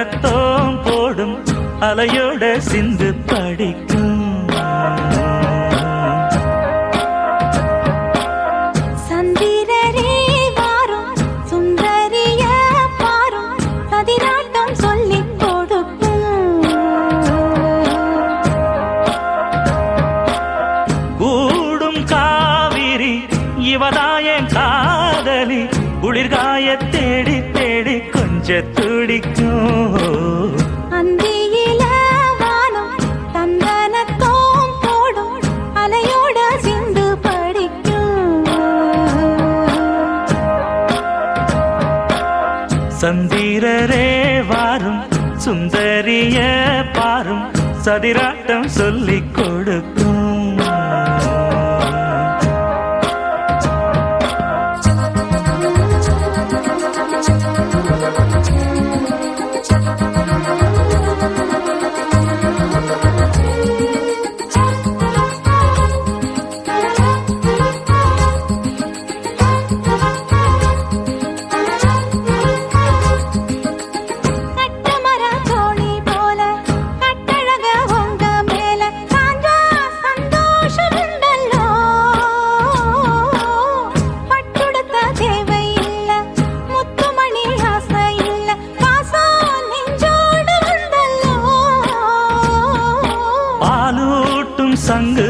சந்தனத்தோம் போடும் அலையோட சிந்து படிக்கும். சந்திரரே வாரும் சுந்தரிய பாரும் சதிராட்டம் சொல்லிக் கொடுக்கும். கூடும் காவிரி இவதாயன் காதலி குளிர்காய தேடி தேடி கொஞ்ச துடிக்கும். அந்தியில வானம் தந்தனத்தோம் போடும் அலையோட சிந்து படிக்கும். சந்திரரே வாரும் சுந்தரிய பாரும் சதிராட்டம் சொல்லிக் கொடுக்கும். கட்டமர தோணி போல கட்டழக உங்க மேல சாஞ்சா சந்தோஷம் உண்டல்லோ. பட்டுடுத்த தேவை இல்ல முத்துமணி ஆசை இல்ல பாசம் நெஞ்சோடு உண்டல்லோ. பாலூட்டும் சங்கு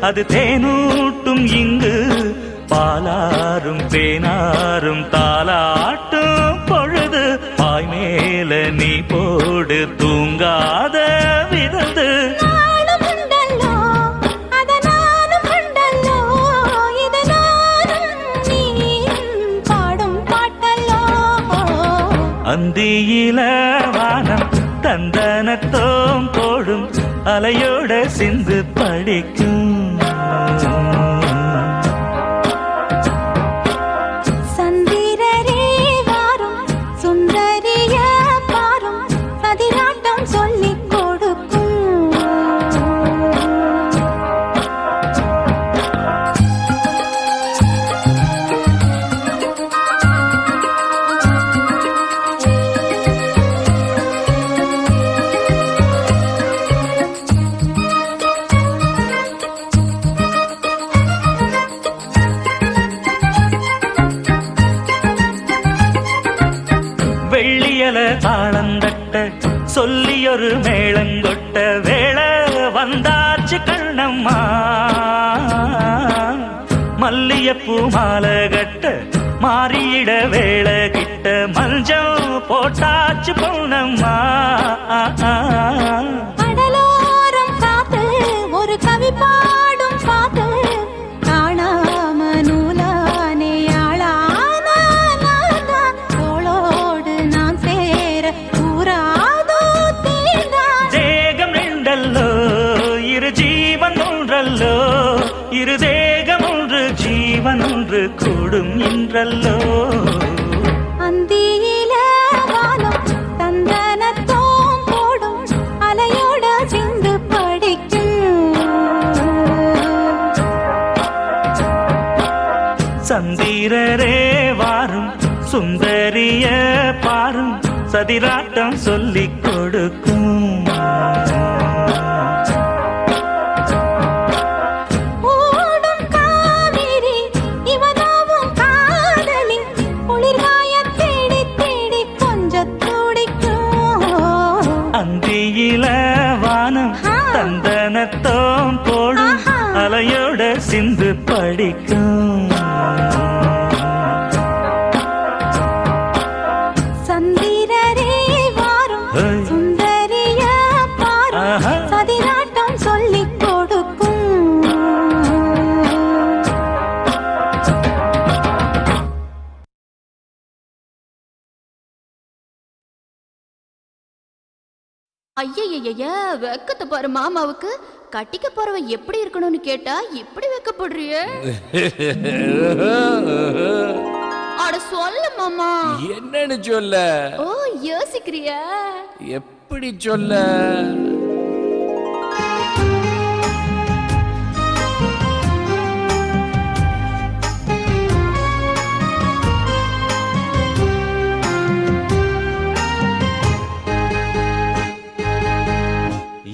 அது தேனூட்டும் இங்கு பாலாரும் தேனாரும் தாலாட்டும் பொழுது பாய் மேல நீ போடு தூங்காத விருந்து. நானும் உண்டல்லோ அத நானும் உண்டல்லோ இது நானும் நீயும் பாடும் பாட்டல்லோ. அந்தியில வானம் தந்தனத்தோம் போடும் அலையோட சிந்து படிக்கும். சந்திரரே வாரும் சுந்தரிய பாரும் சதிராட்டம் சொல்லிக் கொடுக்கும். வெள்ளியல தாளந்தட்ட சொல்லியொரு மேளங்கொட்ட வேளை வந்தாச்சு கண்ணம்மா. மல்லியப்பூ மாலை கட்ட மாறியிட வேளை கிட்ட மஞ்சள் போட்டாச்சு பொன்னம்மா. கடலோரம் காத்து ஒரு கவி பாடும் பாத்து காணாம நூலானே ஆளான தோளோடு நான் சேர கூறாதோ தீர்ந்தான். தேகம் ரெண்டல்லோ இரு ஜீவன் ஒன்றல்லோ இரு தேகம் ஒன்று ஜீவன் ஒன்று கூடும் என்றல்லோ. அந்தியில வானம் தந்தனத்தோம் போடும் அலையோட சிந்து படிக்கும். சந்திரரே வாரும் சுந்தரிய பாரும் சதிராட்டம் சொல்லிக் கொடுக்கும். ஓடும் காவிரி இவனாவும் காதலி குளிர்காய தேடி தேடி கொஞ்சம் துடிக்கும். அந்தியில வானம் தந்தனத்தோம் போடும் அலையோட சிந்து படிக்கும். சந்திரரே வாரும் சுந்தரிய பாரும் சதிராட்டம் சொல்லிக் கொடுக்கும். ஐயய்யய்ய வெக்கத்தை பாரு மாமாவுக்கு. கட்டிக்க போறவ எப்படி இருக்கணும்னு கேட்டா இப்படி வெக்கப்படுறிய? அட சொல்ல மாமா. என்னன்னு சொல்ல? ஓ யோசிக்கிறியா? எப்படி சொல்ல?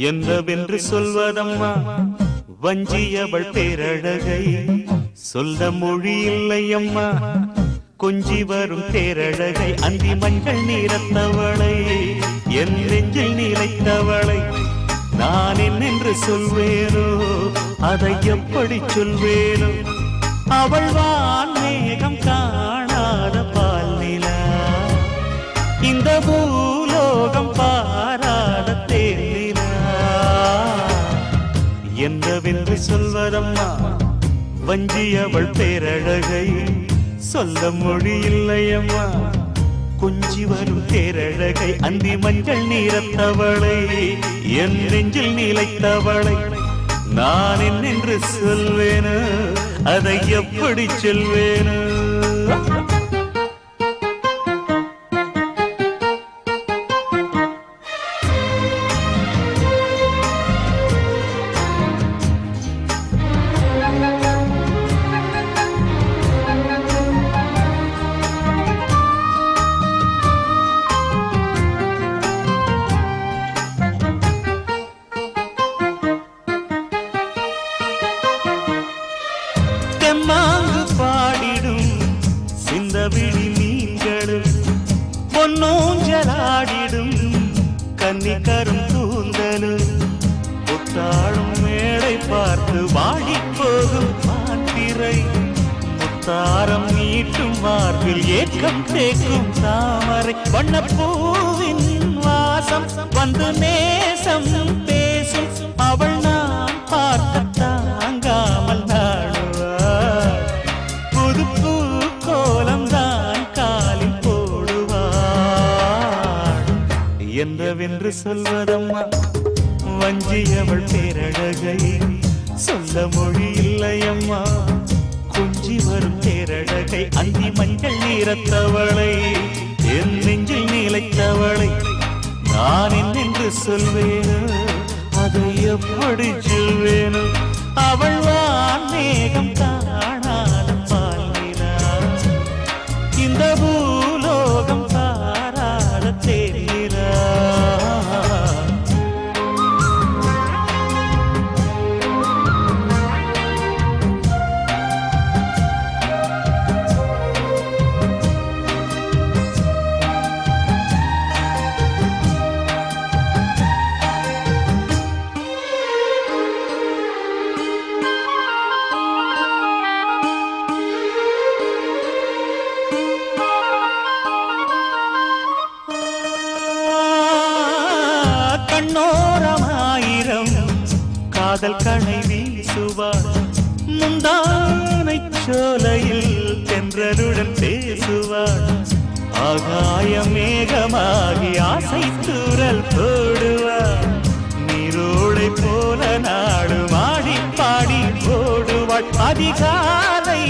என்னவென்று சொல்வதம்மா வஞ்சியவள் பேரழகை சொல்ல மொழி இல்லையம்மா கொஞ்சி வரும் பேரழகை அந்தி மஞ்சள் நீரத்தவளை என் நெஞ்சில் நீலைத்தவளை நான் என்னென்று சொல்வேனோ அதை எப்படி சொல்வேனோ அவள் வான் மேகம் காணாத பால் நிலா இந்த பூலோகம் பாராத தேனிலா என்னவென்று சொல்வதம்மா வஞ்சியவள் பேரழகை சொல்ல மொழி இல்லையம்மா கொஞ்சி வரும் தேரழகை அந்தி மஞ்சள் நீரத்தவளை என் நெஞ்சில் நீலைத்தவளை நான் என்னென்று சொல்வேனோ அதை எப்படி சொல்வேனோ தெம்மாங்கு பாடிடும் சிந்தவிழி மீன்களும் பொன்னூஞ்சலாடிடும் கன்னிக்கரும் கூந்தலும் புத்தாளும் மேடை பார்த்து வாடி போகும் மாத்திரை முத்தாரம் நீட்டும் மார்பில் ஏக்கம் தேக்கும் தாமரை வண்ணப்பூவின் வாசம் வந்து நேசம் பேசும் அவள் நான் பார்க்க தாங்காமல் நாடுவாள் புது பூ கோலம் தான் காலில் போடுவாள் என்றவென்று சொல்வதம்மா வஞ்சியவள் பேரழகை சொல்ல மொழி இல்லையம்மா கொஞ்சி வரும் தேரழகை அந்தி மஞ்சள் நீரத்தவளை என் நெஞ்சில் நீலைத்தவளை நான் என்னென்று சொல்வேனோ அதை எப்படி சொல்வேனோ அவள் வான் மேகம் காணாத பால் நிலா இந்த பூலோகம் பாராத தேனிலா கண்ணோரமாயிரம் காதல் கணை வீசுவார் முந்தானை சோலையில் தென்றலுடன் பேசுவார் ஆகாய மேகமாகி ஆசை தூரல் போடுவார் நீரோடை போல நாடு மாடி பாடி போடுவாள் அதிகாலை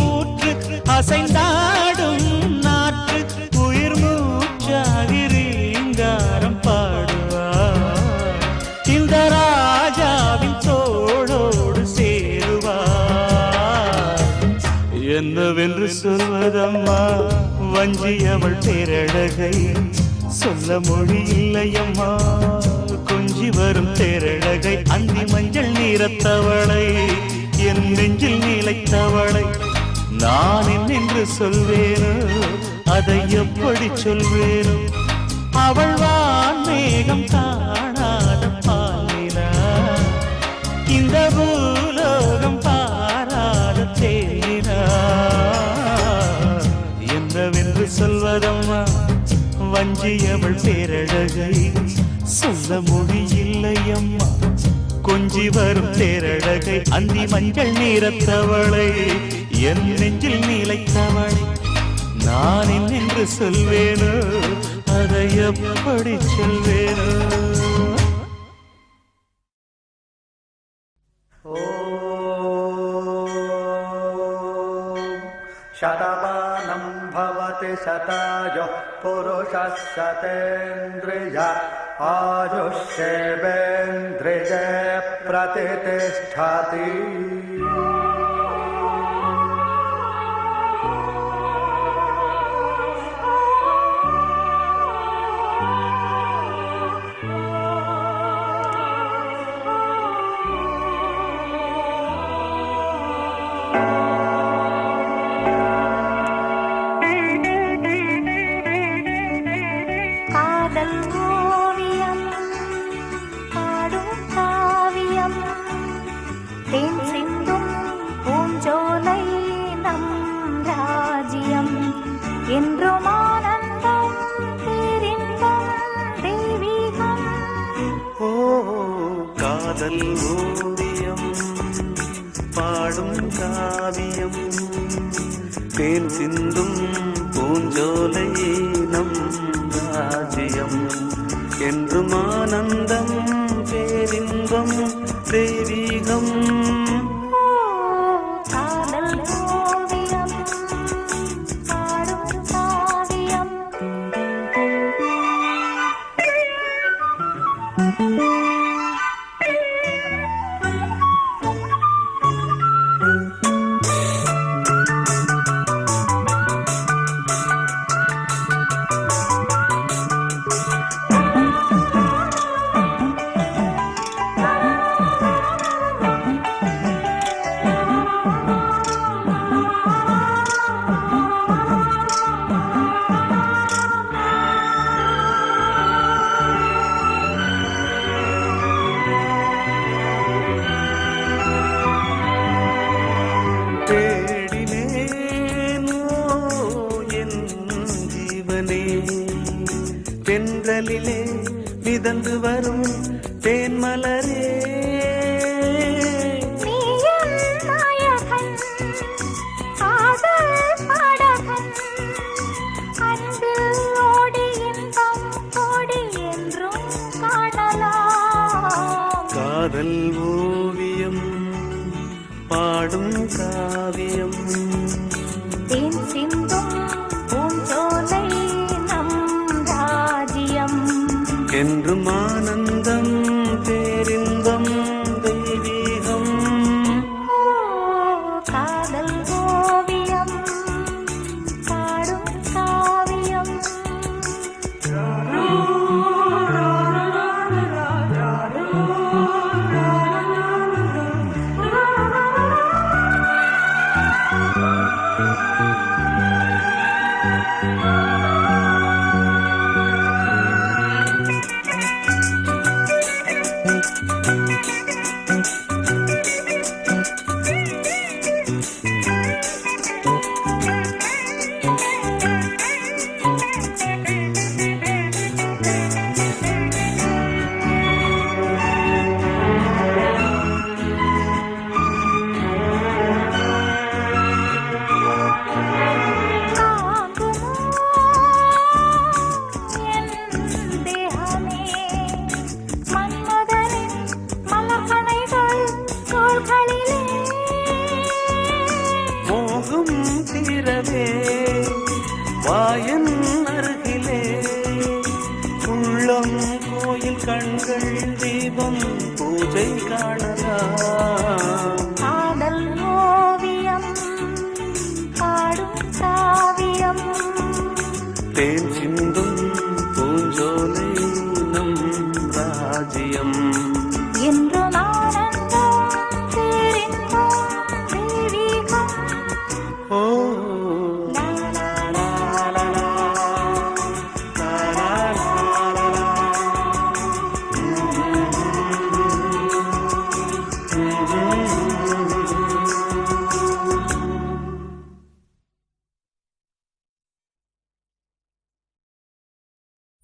ஊற்று அசைந்தாடும் நாற்று உயிர் மூச்சாகி ரீங்காரம் பாடுவார் இந்த ராஜாவின் தோளோடு சேருவார் என்னவென்று சொல்வதம்மா வஞ்சியவள் பேரழகை சொல்ல மொழி இல்லையம்மா கொஞ்சி வரும் தேரழகை அந்தி மஞ்சள் நீரத்தவளை என் நெஞ்சில் நீலைத்தவளை நான் என்னென்று சொல்வேனோ அதை எப்படி சொல்வேனோ அவள் வான் மேகம் காணாத பால் நிலா இந்த பூலோகம் பாராத தேனிலா என்னவென்று சொல்வதம்மா வஞ்சியவள் பேரழகை சொல்ல மொழி இல்லையம்மா கொஞ்சி வரும் தேரழகை அந்தி மஞ்சள் நீரத்தவளை என் நெஞ்சில் நீலைத்தவளை நான் என்னென்று சொல்வேனோ அதை எப்படி சொல்வேனோ शतमानं भवति शतायुः पुरुषः शतेन्द्रिय आयुष्येवेन्द्रिये प्रतिष्ठति காதல் ஓவியம் பாடும் காவியம் தேன் சிந்தும் பூஞ்சோலை நம் ராஜ்யம் என்றும் ஆனந்தம் பேரின்பம் தெய்வீகம் காதல் ஓவியம் பாடும் காவியம் தேடினேனோ என் ஜீவனே தென்றலிலே மிதந்து வரும் தேன்மலரே நீயும் நாயகன் காதல் பாடகன் அன்பில் ஓடி இன்பம் கோடி என்றும் காணலாம் காதல் ஓவியம் பாடும் காவியம் தேன் சிந்தும் பூஞ்சோலை நம் ராஜ்யம் என்றும் ஆனந்தம் பேரின்பம் தெய்வீகம் காதல் ஓவியம் பாடும் காவியம் மோகம் தீரவே வாயன் அருகிலே உள்ளம் கோயில் கண்கள் தீபம் பூஜை காணலாம் காதல் ஓவியம் பாடும் காவியம் தேன் சிந்தும் பூஞ்சோலை நம் ராஜ்யம் என்றும் ஆனந்தம் பேரின்பம் தெய்வீகம் ஓ லா லா லா லா லா.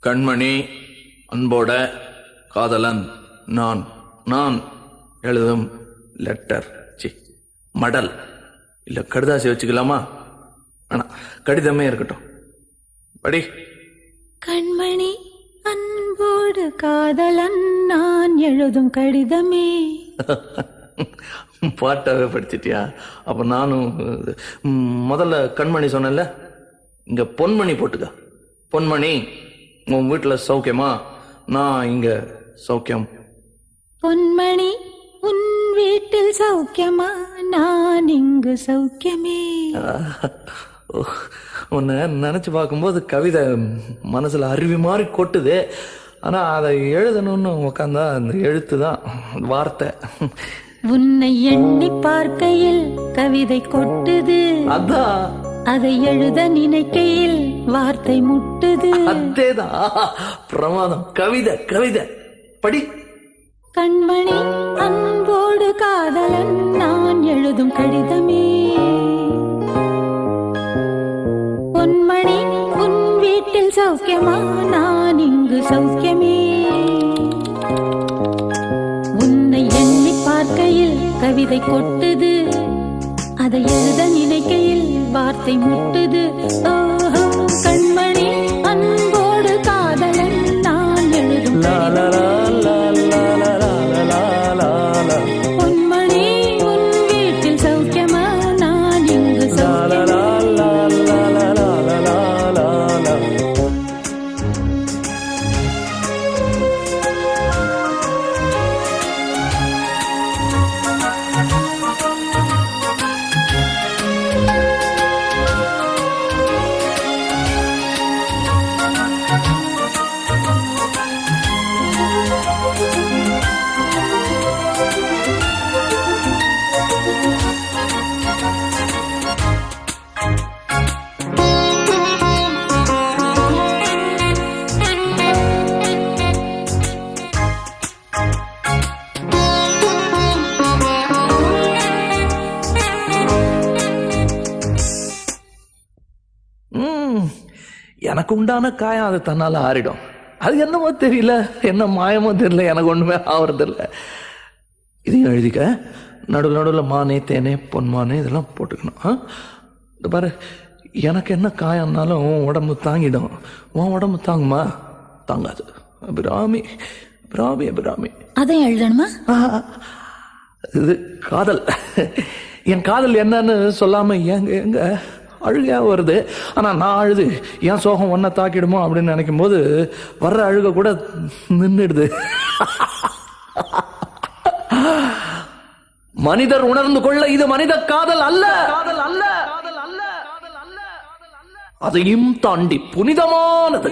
கண்மணி அன்போட காதலன் நான் நான் எழுதும் லெட்டர் மடல் இல்ல கடுதாசி வச்சுக்கலாமா? ஆனா கடிதமே இருக்கட்டும். படி. கண்மணி அன்போடு காதலன் நான் எழுதும் கடிதமே. பாட்டாவே படிச்சிட்டியா? அப்ப நானும் முதல்ல கண்மணி சொன்னேன்ல, இங்க பொன்மணி போட்டுக்க. பொன்மணி, உன் வீட்டுல சௌக்கியமா? நான் இங்க சௌக்கியம். பொன்மணி, உன் வீட்டில் சௌக்கியமா? நான் இங்கு சௌக்கியமே. உன்னை நினைச்சு பார்க்கும்போது கவிதை மனசுல அருவி மாதிரி கொட்டுது. ஆனா அதை எழுதணும்னு உக்காந்தா அந்த எழுத்து தான் வார்த்தை. உன்னை எண்ணி பார்க்கையில் கவிதை கொட்டுது, அதான் அதை எழுத நினைக்கையில் வார்த்தை முட்டுது. அதேதான் பிரமாதம். கவிதை கவிதை படி. கண்மணி அன்போடு காதலன் நான் எழுதும் கடிதமே. பொன்மணி, உன் வீட்டில் சௌக்கியமா? நான் இங்கு சௌக்கியமே. உன்னை கவிதை கொட்டுது, அதை எழுத நினைக்கையில் வார்த்தை முட்டுது. ஓஹோ கண்மணி அன்போடு காதலன் நான் எழுதும் பொன்மணி உன் வீட்டில் சௌக்கியமா, நான் இங்கு சௌக்கியமா. எனக்கு உண்டான காயம் அது தன்னால் ஆறிடும். அது என்னமோ தெரியல, என்ன மாயமோ தெரியல, எனக்கு ஒன்றுமே ஆகிறதில்ல. இதையும் எழுதிக்க, நடுவில் நடுவில் மானே தேனே பொன்மானே இதெல்லாம் போட்டுக்கணும். இந்த பாரு, எனக்கு என்ன காயம்னாலும் உன் உடம்பு தாங்கிடும், உன் உடம்பு தாங்குமா? தாங்காது. அபிராமி அபிராமி அபிராமி. அதையும் எழுதணுமா? இது காதல். என் காதல் என்னன்னு சொல்லாம எங்க எங்க அழுகையா வருது. ஆனால் நான் அழுது என் சோகம் ஒன்றை தாக்கிடுமோ அப்படின்னு நினைக்கும் போது வர்ற அழுக கூட நின்றுடுது. மனிதர் உணர்ந்து கொள்ள இது மனித காதல் அல்ல, காதல் அல்ல, அதையும் தாண்டி புனிதமானது.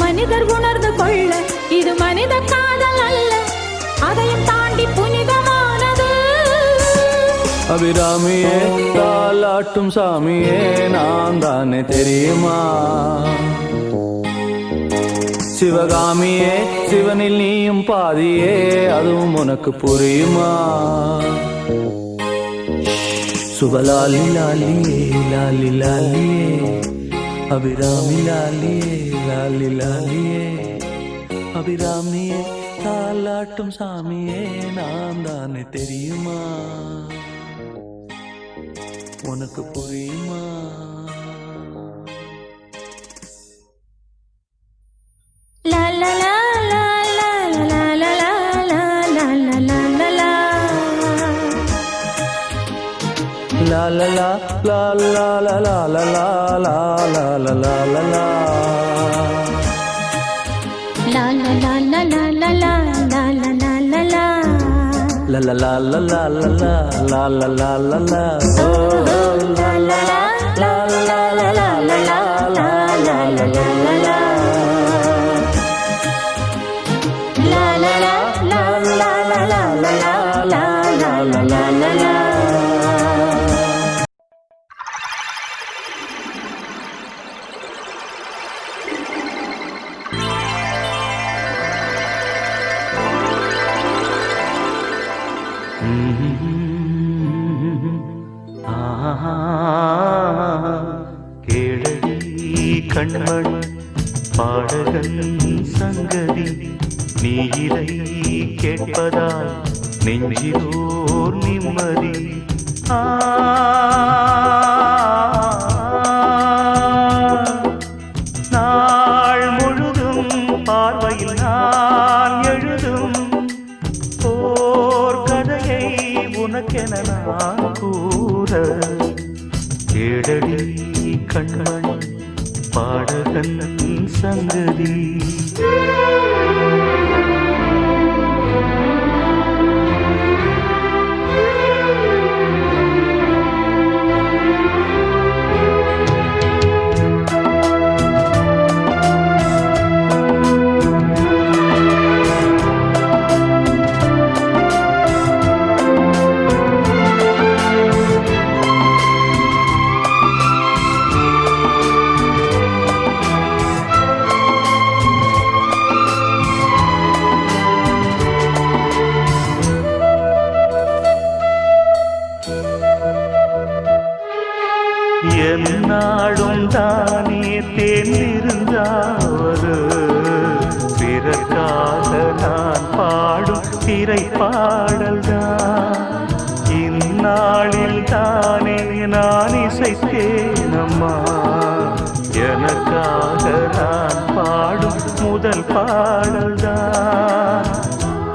மனிதர் உணர்ந்து கொள்ள இது மனித காதல் அல்ல, அதையும் தாண்டி புனிதமானது. அபிராமியே தாலாட்டும் சாமியே நான் தானே தெரியுமா? சிவகாமியே சிவனில் நீயும் பாதியே, அதுவும் உனக்கு புரியுமா? சுபலாலி லாலியே லாலி லாலியே, அபிராமி லாலியே லாலி லாலியே, அபிராமியே தாலாட்டும் சாமியே நான் தானே தெரியுமா? உனக்கு புரியுமா? லா லா லா லா லா லா லா லா லா லா லா லா லா La la la la la la la la la la la la la la la. La la la la la la la la la la la la. La la la la la la la la la la la la. Oh la la la la la la la la la la la la la la la. La la la la la la la la la la la la la la. கேளடி கண்மணி பாடகன் சங்கதி, நீ இதை கேட்பதால் நெஞ்சிலோர் நிம்மதி. நாள் முழுதும் பார்வையில் நான் எழுதும் ஓர் கதையை உனக்கென நான் கூற, கேளடி கண்மணி பாடகன் சங்கதி. என்னாடும் தானே தேர்ந்திருந்தாவது பிறக்காக நான் பாடும் திரைப்பாடல்தான் இந்நாளில் தானே நான் இசைத்தேனம்மா எனக்காக நான் பாடும் முதல் பாடல்தான்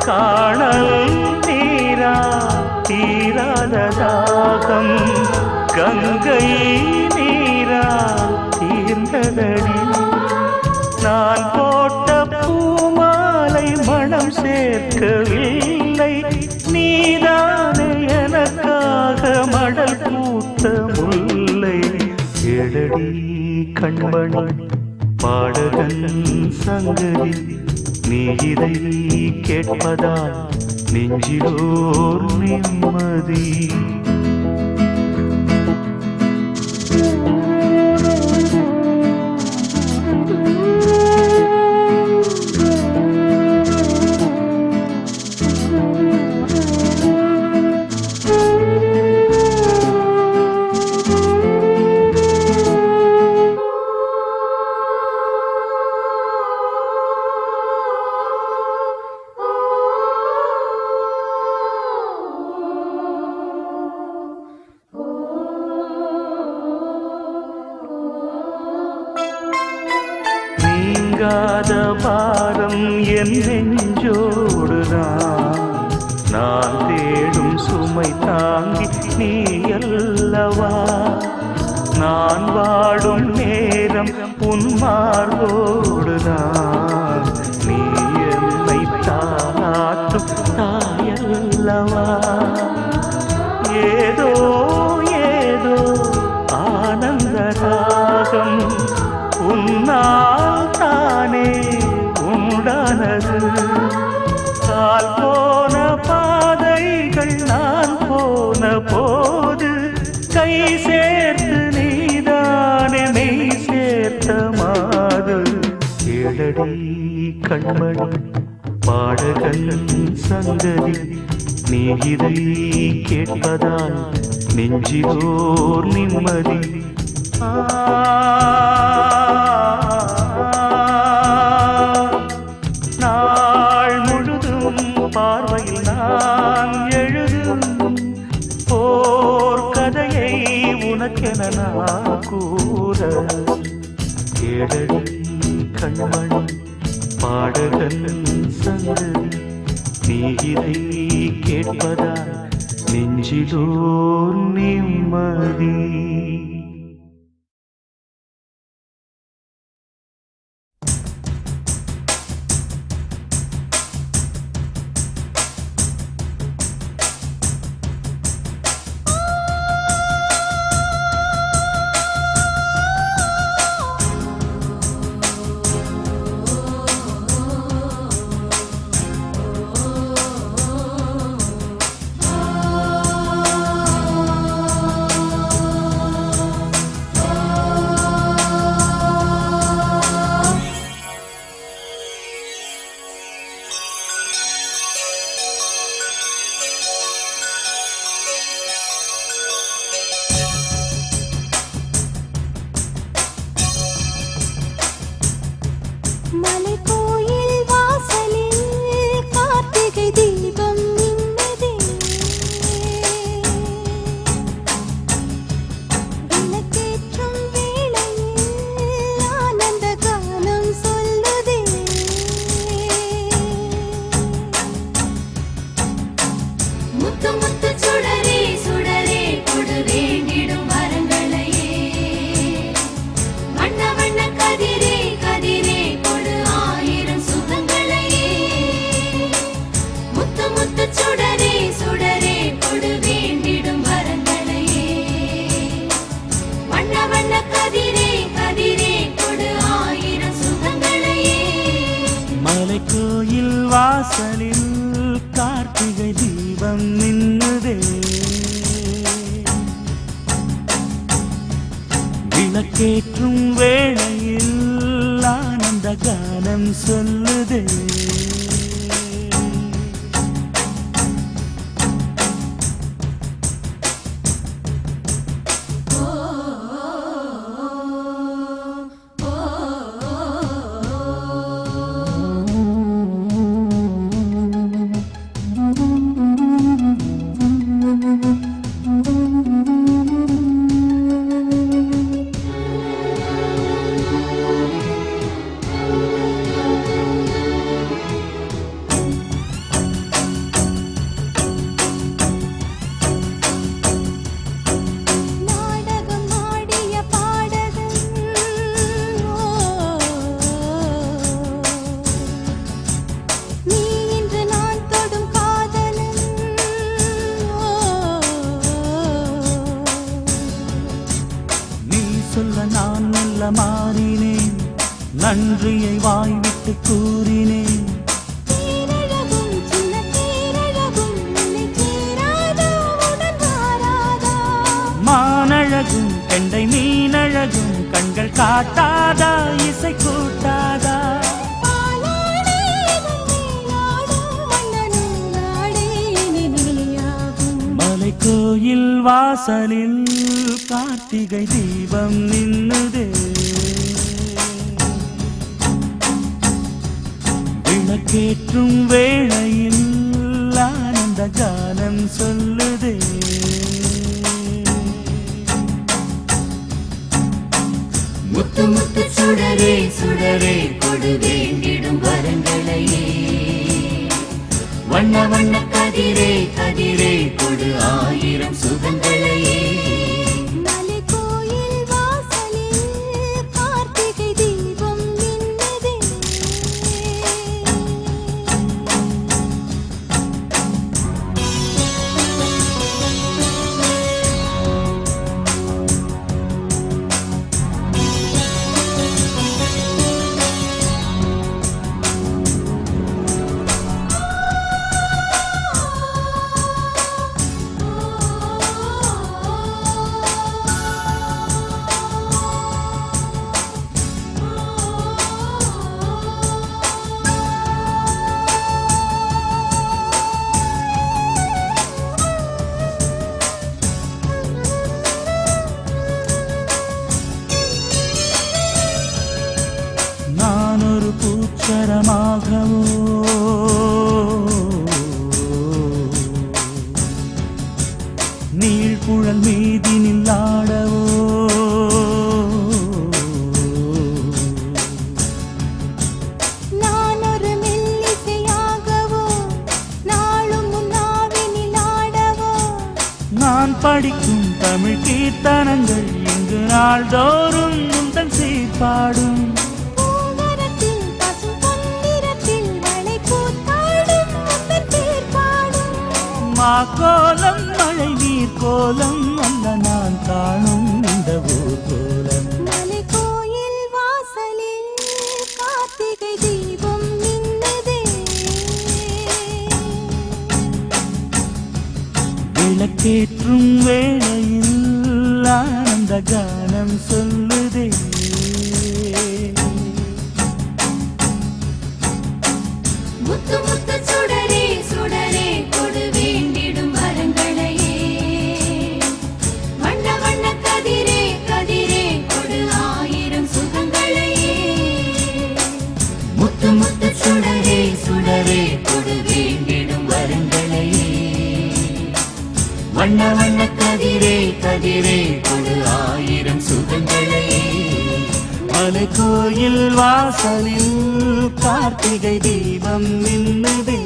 காணல் நீரா தீராத தாகம் கங்கை நீரா தீர்ந்ததடி நான் போட்ட பூமாலை மனம் சேர்க்கவில்லை நீதானே எனக்காக மடல் பூத்த முல்லை எழடி கண்மணி பாடகன் சங்கதி நீ இதை கேட்பதால் நெஞ்சிலோர் நிம்மதி நீங்காத பாரம் என் நெஞ்சோடுதான் நான் தேடும் சுமை தாங்கி நீ அல்லவா நான் வாடும் நேரம் உன் மார்போடுதான் நீ என்னை தாளாட்டும் தாயல்லவா ஏதோ ஏதோ ஆனந்த ராகம் உன்னால் தானே உண்டானது கால் போன பாதைகள் நான் போன போது கை சேர்த்து நீதானே மெய் சேர்த்த மாது கேளடி கண்மணி பாடகன் சங்கதி நீ இதை கேட்பதால் நெஞ்சிலோர் நிம்மதி நாள் முழுதும் பார்வையில் நான் எழுதும் போர் கதையை உனக்கென நான் கூற கேளடி கண்மணி பாடகன் சங்கதி நீ இதை கேட்பதால் நெஞ்சிலோர் நிம்மதி மலைக்கோயில் வாசலில் கார்த்திகை தீபம் மின்னதே விளக்கேற்றும் வேளையில் ஆனந்த கானம் சொல்லுதே முத்து முத்து சுடரே சுடரே கொடு வேண்டிடும் வரங்களையே வண்ண வண்ண கதிரே கதிரே கொடு ஆயிரம் சுகங்களையே முத்து முத்து சுடரே சுடரே கொடு வேண்டிடும் வரங்களையே வண்ண வண்ண கதிரே கதிரே கொடு ஆயிரம் சுகங்களையே மலைக்கோயில் வாசலில் கார்த்திகை தீபம் நின்னுதே விளக்கேற்றும் வேளையில் ஆனந்த கானம் சொல்லுதே ஓ சொல்ல நான் மெல்ல மாறினேன், நன்றியை வாய்விட்டு கூறினேன். தேனழகும் சின்ன தேனழகும் உன்னை சேராதா உடன் வாராதா? மானழகும் கெண்டை மீனழகும் கண்கள் காட்டாதா இசை கூட்டாதா? பாலாடே நீயாடும் மன்னனும் நாடே நீயாகும். மலை கோயில் வாசலில் கார்த்திகை தீபம் நின்னுதே, விளக்கேற்றும் வேளையில் ஆனந்த கானம் சொல்லுதே. முத்து முத்து சுடரே சுடரே கொடு வேண்டிடும் வரங்களையே, வண்ண வண்ண கதிரே கதிரே கொடு ஆயிரம் சுகங்களையே. மலை கோயில் வாசலில் கார்த்திகை தீபம் மின்னுதே. நான் ஒரு பூச்சரமாகவோ நீழ்குழல் மீதினில் ஆடவோ, நான் ஒரு மெல்லிசையாகவோ நாளும் முன்னாவினில் ஆடவோ. நான் படிக்கும் தமிழ் கீர்த்தனங்கள் இங்கு நாள்தோறும் உந்தன் சீர்பாடும். பூங்கரத்தில் பசும் பொன்னிறத்தில் வளை கூத்தாடும் உந்தன் பேர் பாடும். மாக்கோலம் மழை நீர் கோலம் அல்ல நான் காணும் இந்த ஊர் கோலம். மலை கோயில் வாசலில் கார்த்திகை தீபம் மின்னுதே. விளக்கேற்றும் வேளையில் ஆனந்த கானம் சொல்லுதே. முத்து முத்து சுடரே சுடரே கொடு வேண்டிடும் வரங்களையே, வண்ண வண்ண கதிரே கதிரே கொடு ஆயிரம் சுகங்களையே. முத்து முத்து சுடரே சுடரே கொடு வேண்டிடும் வரங்களையே, வண்ண வண்ண கதிரே கதிரே கொடு ஆயிரம் சுகங்களையே. மலை கோயில் வாசலில் கார்த்திகை தீபம் மின்னுதே,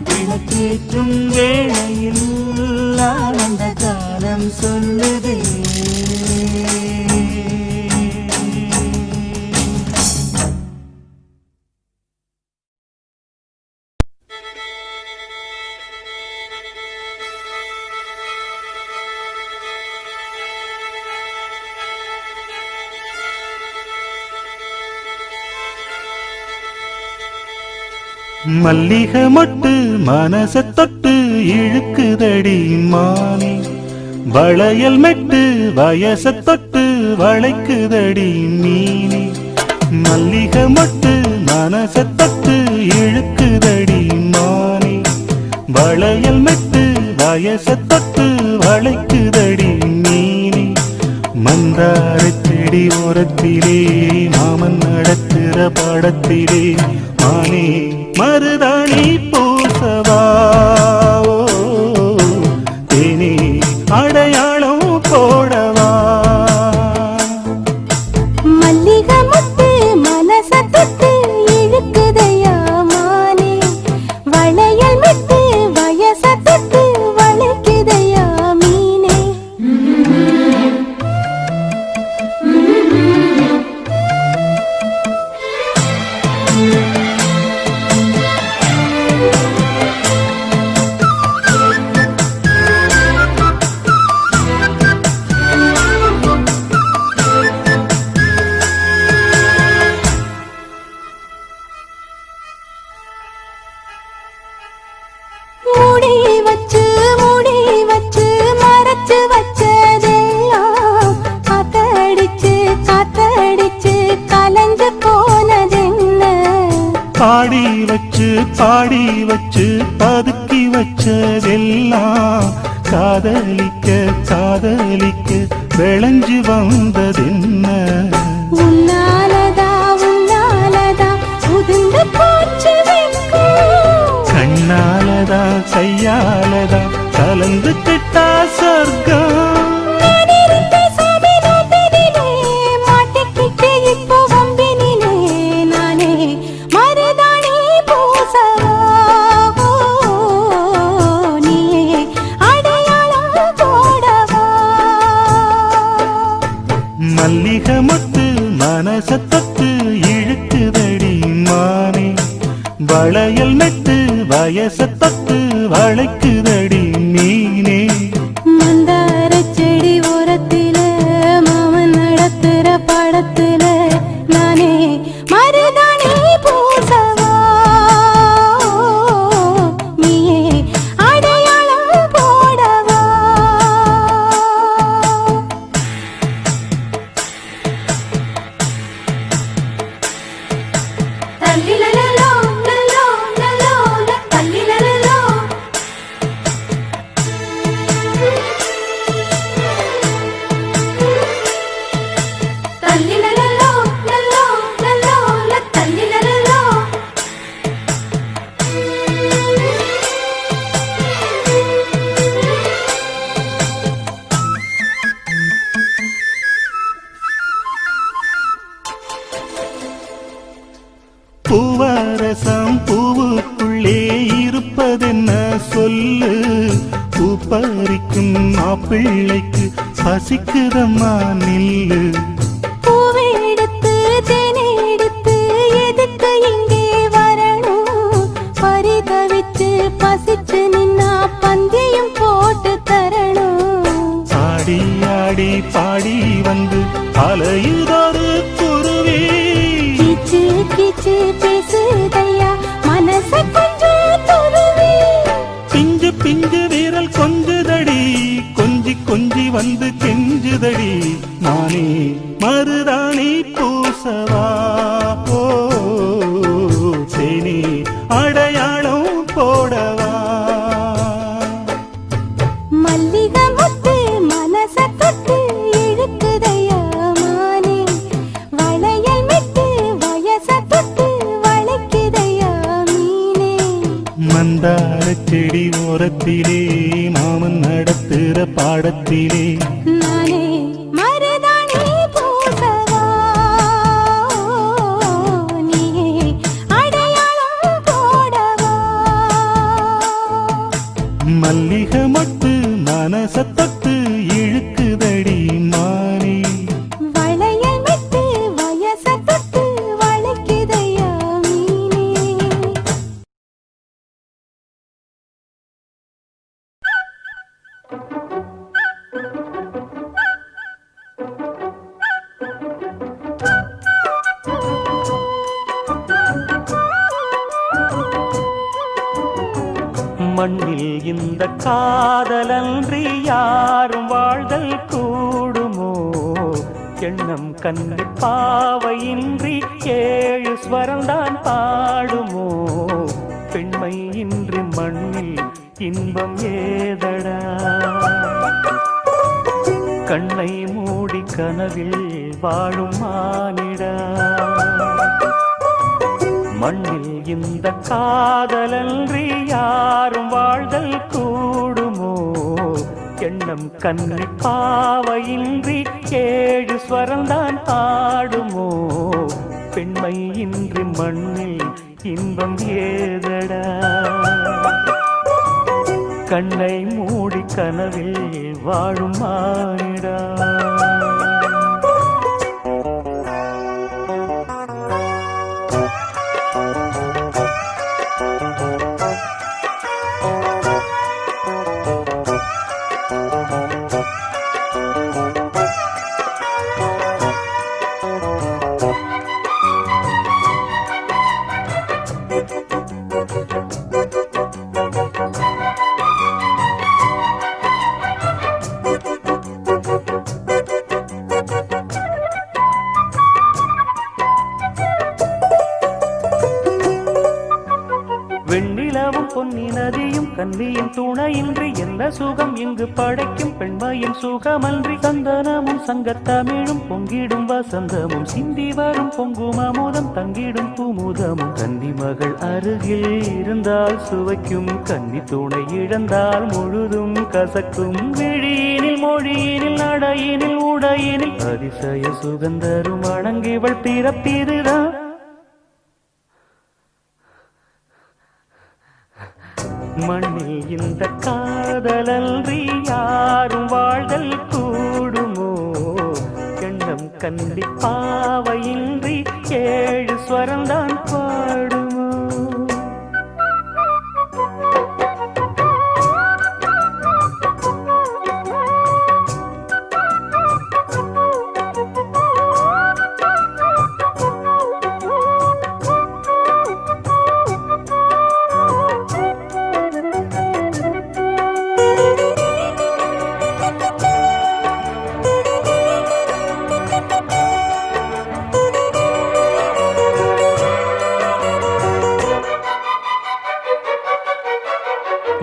விளக்கேற்றும் வேளையில் ஆனந்த கானம் சொல்லுதே. மல்லிகை மொட்டு மனச தொட்டு இழுக்குதடி மானே, வளையல் மெட்டு வயச தொட்டு வளைக்குதடி மீனே. மல்லிகை மொட்டு மனச தொட்டு இழுக்குதடி மானே, வளையல் மெட்டு வயச தொட்டு வளைக்குதடி மீனே. மந்தார செடி ஓரத்திலே மாமன் நடத்துற படத்திலே மானே மருதாணி பூசவா, தேனே அடையாளம் போடவா. மல்லிகை முட்டு மனச தொட்டு இழுக்குதையா மானே, வளையல் மெட்டு வயச தொட்டு வளைக்குதையா மீனே. வச்சு பதுக்கி வச்சதெல்லாம் காதலிக்க காதலிக்க விளைஞ்சு வந்ததென்ன உன்னாலதா உன்னாலதா உதிர்ந்து போச்சு வெட்கம். கண்ணாலதா கையாலதா கலந்து கிட்டா சொர்க்கம் நான் இருந்த சாமி நோம்பினிலே, மாட்டிக்கிட்டு இப்போ வம்பினிலே, நானே மருதாணி பூசவா, நீயே அடையாளம் போடவா. மல்லிகை முத்து மனசத்தத்து இழுக்குதடி மானே வளையல் நட்டு வயசத்தத்து வளைக்குதடி மீனே மந்தார செடி ஓரத்தில மாமன் நடத்துற படத்துல நானே மருதாணி பூசவா, நீயே அடையாளம் போடவா. தல்லிலலலோ லலோ லலோ தல்லிலலலோ தல்லிலலலோ லலோ லலோ தல்லிலலலோ பூவரசம் பூவுக்குள்ளே இருப்பதென்ன சொல்லு பூ பறிக்கும் மாப்பிள்ளைக்கு பசிக்குதம்மா நில்லு பூவெடுத்து தேனெடுத்து எதுக்கு இங்கே வரணும், பரிதவிச்சு பசிச்சு நின்னா பந்தியும் போட்டு தரணும். ஆடி ஆடி பாடி வந்து அலையுதொரு குருவி கிச்சு கிச்சு பேசுதையா மனச கொஞ்சம் துருவி. பிஞ்சு பிஞ்சு வீரல் கொஞ்சுதடி கொஞ்சி கொஞ்சி வந்து கெஞ்சுதடி நானே மருதாணி பூசவா ஓ தேனி அடையாளம் போடவா மல்லிகை முத்து மனச தொட்டு இழுக்குதையா மானே வளையல் மிட்டு வயச தொட்டு வளைக்குதையா மீனே மந்தார செடி ஓரத்திலே மாமன் நடத்துற பாடத்திலே நானே மருதாணி பூசவா, நீயே அடையாளம் போடவா. மல்லிகை மட்டு மனசத்தத்து இழுக்குதடி மானே வளையல் மிட்டு வயச தொட்டு வளைக்குதையா மீனே. மண்ணில் இந்த காதலன்றி யாரும் வாழ்தல் கூடுமோ எண்ணம் கண்ணு பாவையின்றி ஏழு ஸ்வரம்தான் பாடுமோ பெண்மை இன்றி மண்ணில் இன்பம் ஏதடா கண்ணை மூடி கனவில் வாழும் மானிடா மண்ணில் இந்த காதலன்றி யாரும் வாழ்தல் கூடுமோ எண்ணம் கண்ணி பாவையின்றி ஏழு ஸ்வரம்தான் பாடுமோ பெண்மை இன்றி மண்ணில் இன்பம் ஏதடா கண்ணை மூடி கனவில் வாழும் மானிடா கன்னியின் துணையின்றி என்ன சுகம் இங்கு படைக்கும் பெண்மையின் சுகமன்றி சந்தனமும் சங்கத்தமிழும் பொங்கிடும் வசந்தமும் சிந்தி வரும் பொங்கும் அமுதம் தங்கிடும் பூமுதமும் கன்னி மகள் அருகில் இருந்தால் சுவைக்கும் கன்னி துணை இழந்தால் முழுதும் கசக்கும் விழியினில் மொழியினில் நடையினில் உடையினில் அதிசய சுகந்தரும் அணங்கிவள் பிறப்பிதுதான் மண்ணில் இந்த காதலன்றி யாரும் வாழ்தல் கூடுமோ எண்ணம் கண்டிப்பாவையின்றி 7 ஸ்வரம்தான் பாடுமோ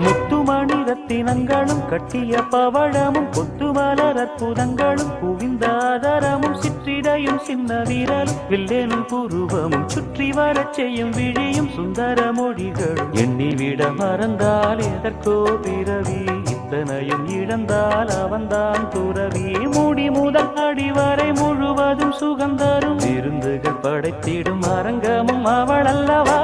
முத்துமணி ரத்தினங்களும் கட்டிய பவழமும் கொத்துமலர் அற்புதங்களும் குவிந்தாதரமும் சிற்றிடையும் சின்ன வீரலும் வில்லேனும் புருவமும் சுற்றி வரச் செய்யும் விழியும் சுந்தர மொழிகளும் எண்ணிவிட மறந்தால் எதற்கோ பிறவி இத்தனையும் இழந்தால் அவன்தான் துறவி மூடி முதல் அடிவரை முழுவதும் சுகந்தரும் விருந்துகள் படைத்திடும் அரங்கமும் அவள் அல்லவா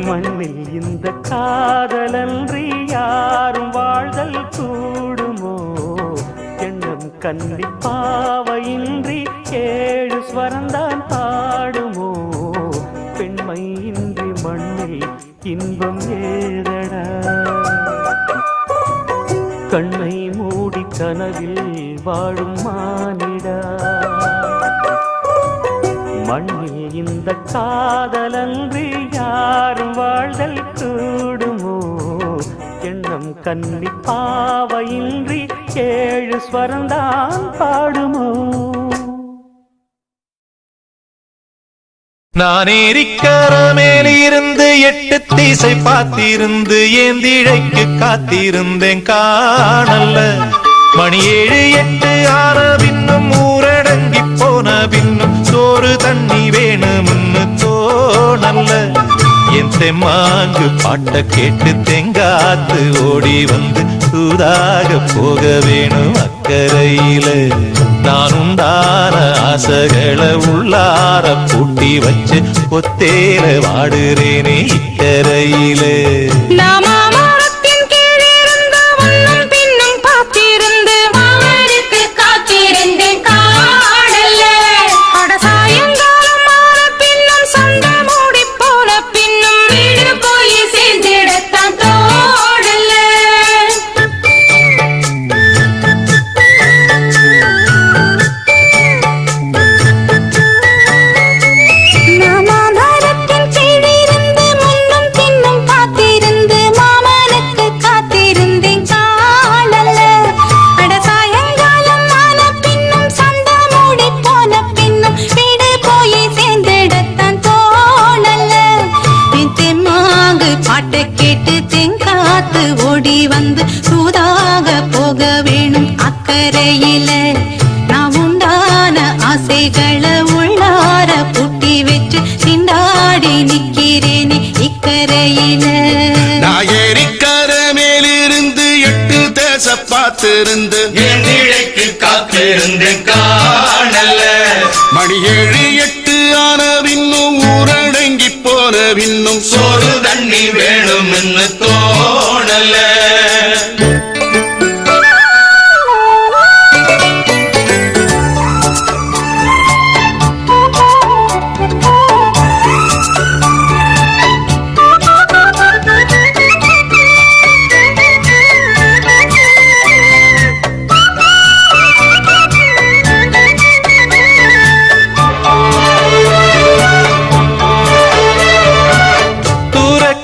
மண்ணில் இந்த காதலன்றி யாரும் வாழ்தல் கூடுமோ எண்ணம் கண்டிப்பாவையின்றி 7 ஸ்வரம்தான் பாடுமோ பெண்மை இன்றி மண்ணில் இன்பம் ஏதடா கண்ணை மூடி கனவில் வாழும் மானிடா மண்ணில் இந்த காதலன்றி யாரும் வாழ்தல் கூடுமோ எண்ணம் கண்டிப்பாவையின்றி 7 ஸ்வரம்தான் பாடுமோ நான் ஏரிக்கர மேலிருந்து 8 திசை பார்த்திருந்து ஏந்திழைக்கு காத்திருந்தேன் காணல்ல மணி 7 8 ஆன பின்னும் ஊரடங்கி போன பின்னும் சோறு தண்ணி வேணும்னு தோணல்ல என் தெம்மாங்கு பாட்ட கேட்டு தெங்காத்து ஓடி வந்து சூதாக போக வேணும் அக்கறையில நான் உண்டான ஆசைகளை உள்ளார பூட்டி வச்சு கொத்தேல வாடுறேனே இக்கரையில நான் உண்டான ஆசைகளை உள்ளார பூட்டி வச்சு திண்டாடி நிக்கிறேனே இக்கரையில நான் ஏரிக்கர மேலிருந்து 8 தேச பார்த்திருந்து என் இழைக்கு காத்திருந்தேன் காணல்ல மணி 7 8 ஆன பின்னும் ஊரடங்கி போன பின்னும் சோறு தண்ணி வேணும்னு தோணல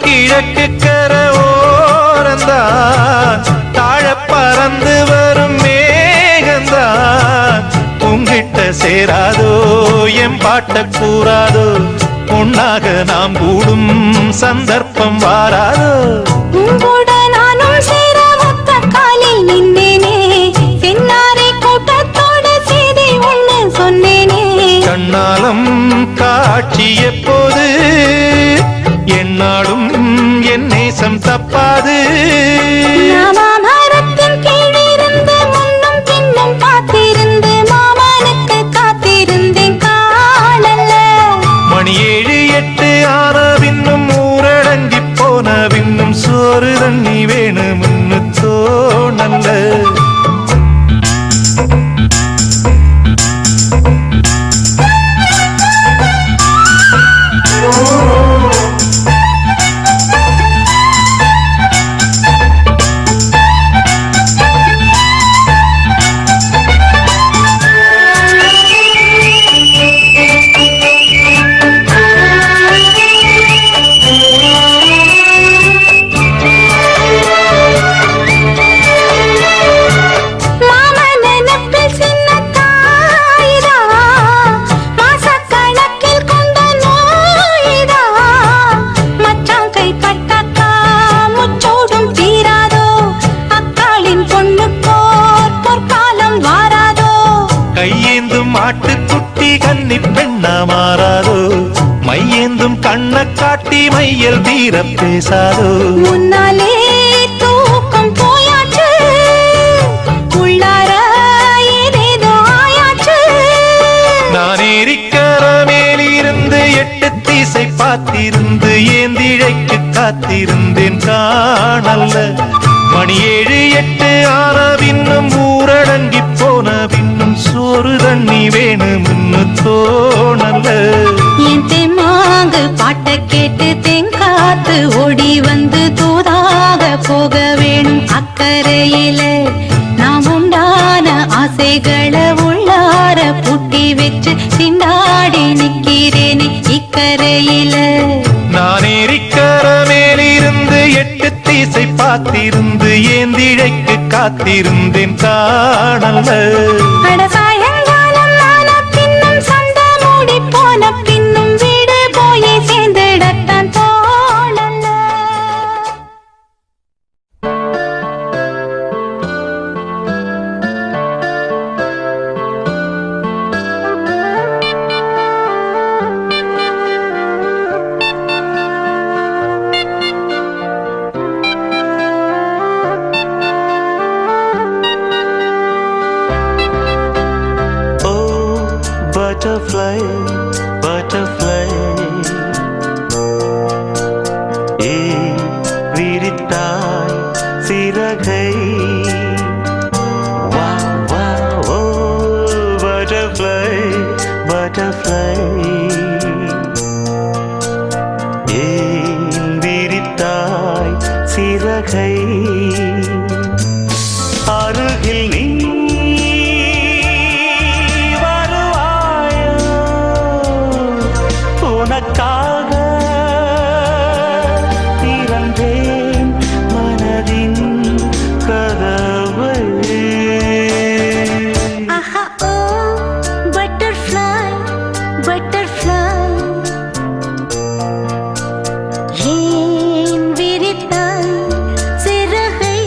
கிழக்கு கரை ஓரந்தான் தாழ பறந்து வரும் மேகந்தான் உங்கிட்ட சேராதோ என் பாட்ட கூறாதோ பொன்னாக நாம் கூடும் சந்தர்ப்பம் வாராதோ உங்கூட நானும் சேர ஒத்த காலில் நின்னேனே சென்னாரை கூட்டத்தோடு செய்தி ஒண்ணு சொன்னேனே கண்ணாலம் காட்சி எப்போது என்னாலும் என் நேசம் தப்பாது மரத்தின் கீழிருந்து முன்னும் பின்னும் பார்த்திருந்து மாமனுக்கு காத்திருந்தேன் காணல்ல மணி 7 8 ஆன பின்னும் ஊரடங்கி போன பின்னும் சோறு தண்ணி வேணும்னு தோணல்ல மாறாதோ மையேந்தும் கண்ண காட்டி மையல் தீர பேசாதோ முன்னாலே தூக்கம் போயாச்சு உள்ளார ஏதேதோ ஆயாச்சு நான் ஏரிக்கர மேலிருந்து 8 திசை பார்த்திருந்து ஏந்திழைக்கு காத்திருந்தேன் காணல்ல மணி 7 8 ஆன பின்னும் ஊரடங்கி போன பின்னும் சோறு தண்ணி வேணும்னு தோணல்ல என் தெம்மாங்கு பாட்ட கேட்டு தெங்காத்து ஓடி வந்து தூதாக போக வேணும் அக்கறையில நாம் உண்டான ஆசைகளை உள்ளார பூட்டி வச்சு திண்டாடி நிக்கிறேனே இக்கரையில நான் ஏரிக்கர மேலிருந்து 8 திசை பார்த்திருந்து ஏந்திழைக்கு காத்திருந்தேன் காணல்ல சாயங்காலம் ஆன பின்னும் சந்த மூடி போன பின்னும் வீடு போய் சேர்ந்திடத்தான் தோணல்ல Butterfly, butterfly, விரித்தாய் சிறகை wow wow oh butterfly butterfly விரித்தாய் சிறகை அருகில் நீ உனக்காக திறந்தேன் மனதின் கதவை ஆஹா ஓ பட்டர்ஃப்ளை பட்டர்ஃப்ளை ஏன் விரித்தாய் சிறகை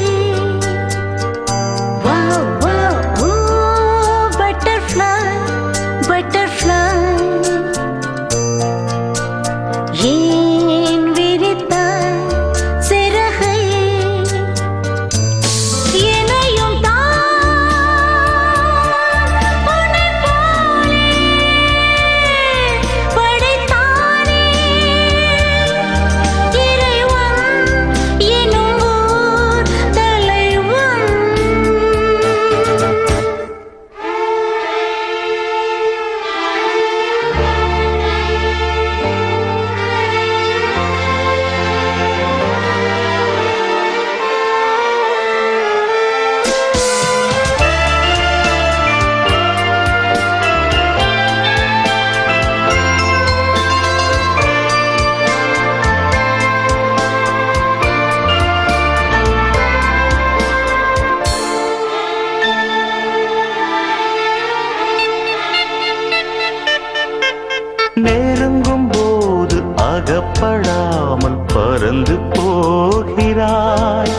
மறந்து போகிறாய்.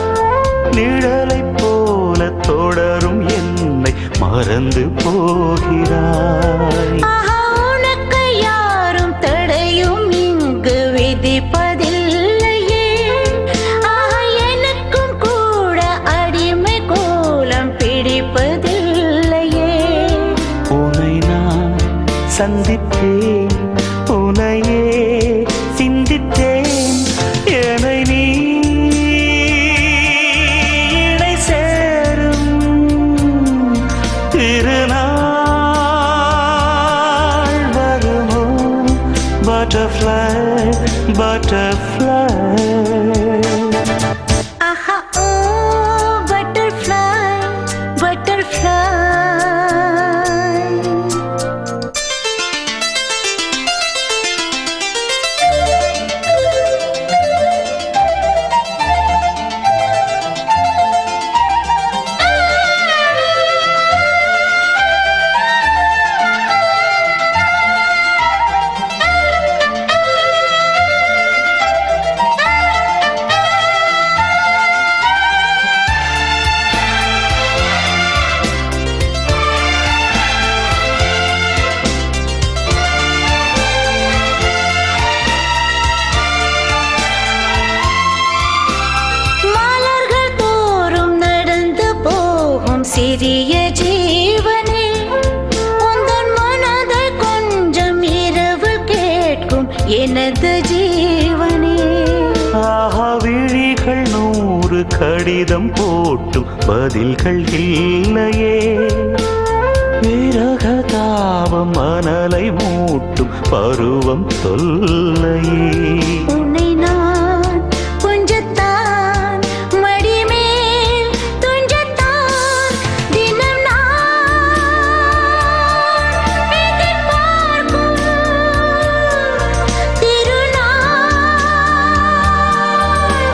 நிழலைப் போல தொடரும் என்னை மறந்து போகிறாய். ஆஹா, உனக்கு யாரும் தடையும் இங்கு விதிப்பதில்லையே. ஆஹா, எனக்கும் கூட அடிமை கோலம் பிடிப்பதில்லையே. உன்னை நான் சந்தித்தேன், உன்னையே சிந்தித்தேன். என்னை நீ இணை சேரும் திருநாள் வருமோ? Butterfly butterfly. ஆஹா, ஓ பட்டர்ஃப்ளை பட்டர்ஃப்ளை. மலர்கள் தோறும் நடந்து போகும் சிறிய ஜீவனே, உந்தன் மனதை கொஞ்சம் இரவு கேட்கும் எனது ஜீவனே. ஆஹா, விழிகள் 100 கடிதம் போட்டும் பதில்கள் இல்லையே. விரக தாபம் மணலை மூட்டும் பருவம் தொல்லையே. உன்னை நான் கொஞ்சத்தான் மடிமேல் துஞ்சத்தான் தினம் நான் எதிர்பார்க்கும் திருநாள்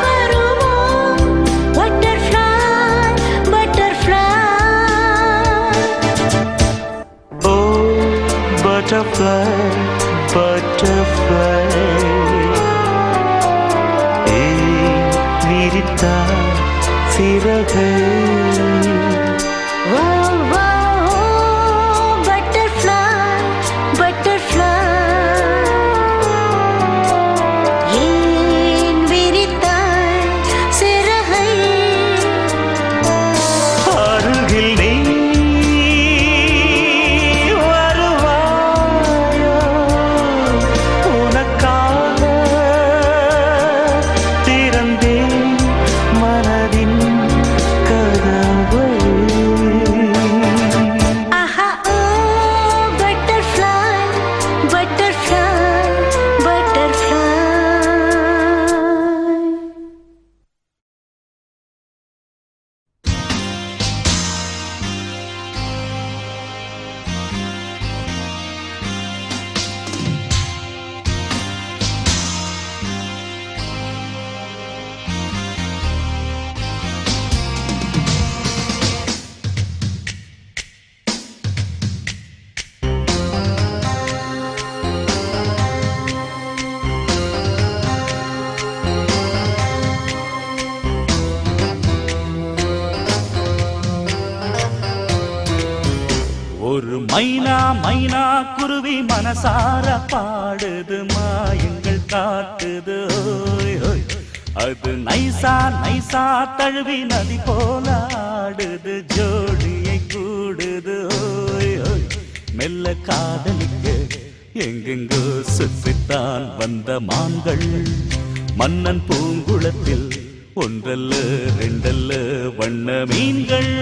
வருமோ? Butterfly butterfly. ஓ பட்டர்ஃப்ளை பட்டர்ஃப்ளை. விரித்தாய் சிறகை. ஓ ஓ பட்டர்ஃப்ளை பட்டர்ஃப்ளை. ஏன் விரித்தாய் சிறகை? அருகில் நீ வருவாயோ? உனக்காக திறந்தேன் மனதின் கதவை. ஆஹா, ஓ பட்டர்ஃப்ளை பட்டர்ஃப்ளை பட்டர்ஃப்ளை. ஒரு மைனா மைனா குருவி மனசார பாடுது, மாயங்கள் காட்டுது. ஓய், ஓய். அது நைசா நைசா தழுவி நதி போல ஆடுது, ஜோடியை கூடுது. ஓய், ஓய். மெல்ல காதலிக்க எங்கெங்கோ சுற்றித்தான் வந்த மான்கள், மன்னன் பூங்குளத்தில் ஒன்றல்ல ரெண்டல்ல வண்ண மீன்கள்.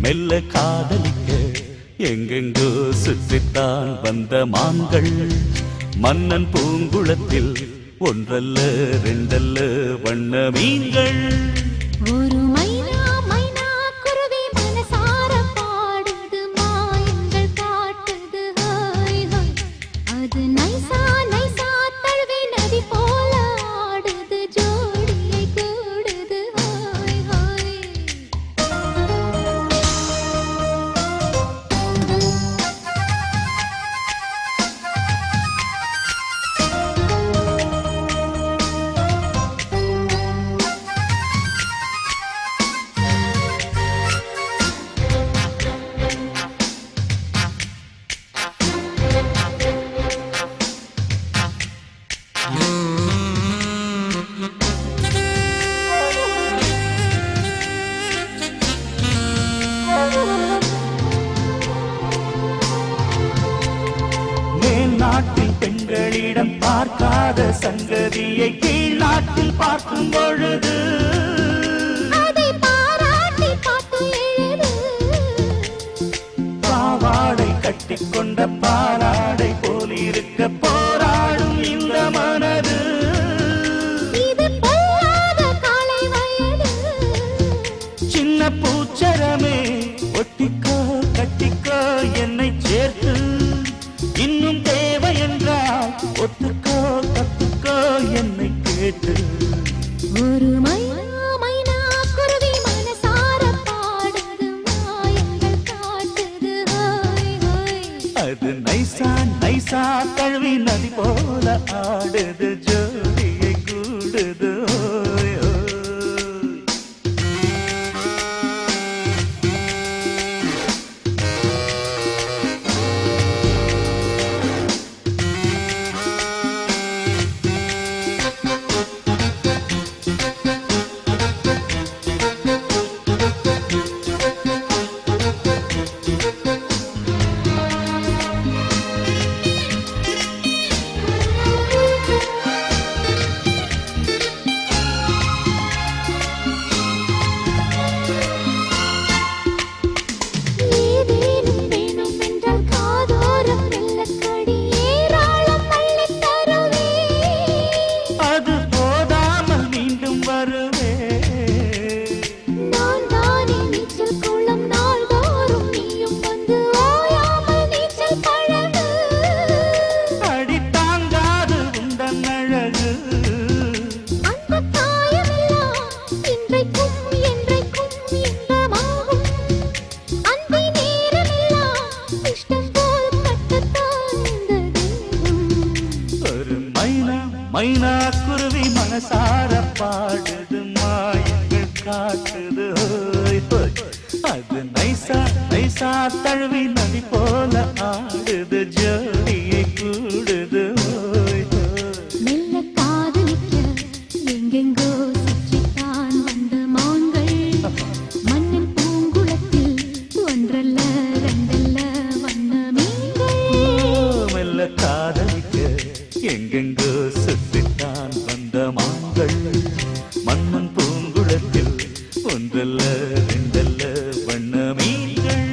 மெல்ல காதலிக்க எங்கெங்கோ சுற்றித்தான் வந்த மான்கள், மன்னன் பூங்குளத்தில் ஒன்றல்ல ரெண்டல்ல வண்ண மீன்கள். ஒரு மைனா மைனா குருவி மனசார பாடுது, மாயங்கள் காட்டுது. ஹோய் ஹோய். அது நைசா நைசா தழுவி நதி போல ஆடுது, ஜோடியை கூடுது. ஹோய் ஹோய். எங்களிடம் பார்க்காத சங்கதியை கீழ்நாட்டில் பார்க்கும் பொழுது அதை பாராட்டி பாட்டு எழுது. பாவாடை கட்டிக்கொண்ட பாலாடை போல் இருக்க போராடும் இந்த மனது. இது பொல்லாத காலை வயது. சின்ன பூச்சரமே ஒட்டிக்கோ கட்டிக்கோ என்னை சேர்த்து, இன்னும் தேவை என்றால் ஒத்துக்கோ கத்துக்கோ என்னை கேட்டு. ஒரு மைனா குருவி மனசார பாடுது, மாயங்கள் காட்டுது. ஹோய் ஹோய். அது நைசா நைசா தழுவி நதி போல ஆடுது, ஜோடியை கூடுது. ஓய், ஓய். ஏதேனும் வேணும் என்றால் காதோரம் மெல்லக்கடி ஏராளம் அள்ளித் தருவே. அது போதாமல் மீண்டும் வருவே. நான் தானே நீச்சல் குளம், நாள்தோறும் நீயும் வந்து ஓயாமல் நீச்சல் பழகு. அடி தாங்காது உந்தன் அழகு. அந்த காயமெல்லாம் இன்றைக்கும் என்றைக்கும் இன்பமாகும். அந்தி நேரமெல்லாம் இஷ்டம் போல் கட்டத்தான் இந்த தேகம். ஒரு மைனா மைனா குருவி மனசார பாடுது, மாயங்கள் காட்டுது. ஹோய், ஹோய். அது நைசா நைசா தழுவி நதி போல ஆடுது, ஜோடியை கூடுது. ஹோய், ஹோய். மெல்ல காதலிக்க எங்கெங்கோ சுற்றித்தான் வந்த மான்கள். மண்ணின் பூங்குளத்தில் ஒன்றல்ல ரெண்டல்ல வண்ண மீன்கள். மெல்ல காதலிக்க எங்கெங்கோ சுற்றித்தான் வந்த மான்கள். மன்னன் பூங்குளத்தில் ஒன்றல்ல ரெண்டல்ல வண்ண மீன்கள்.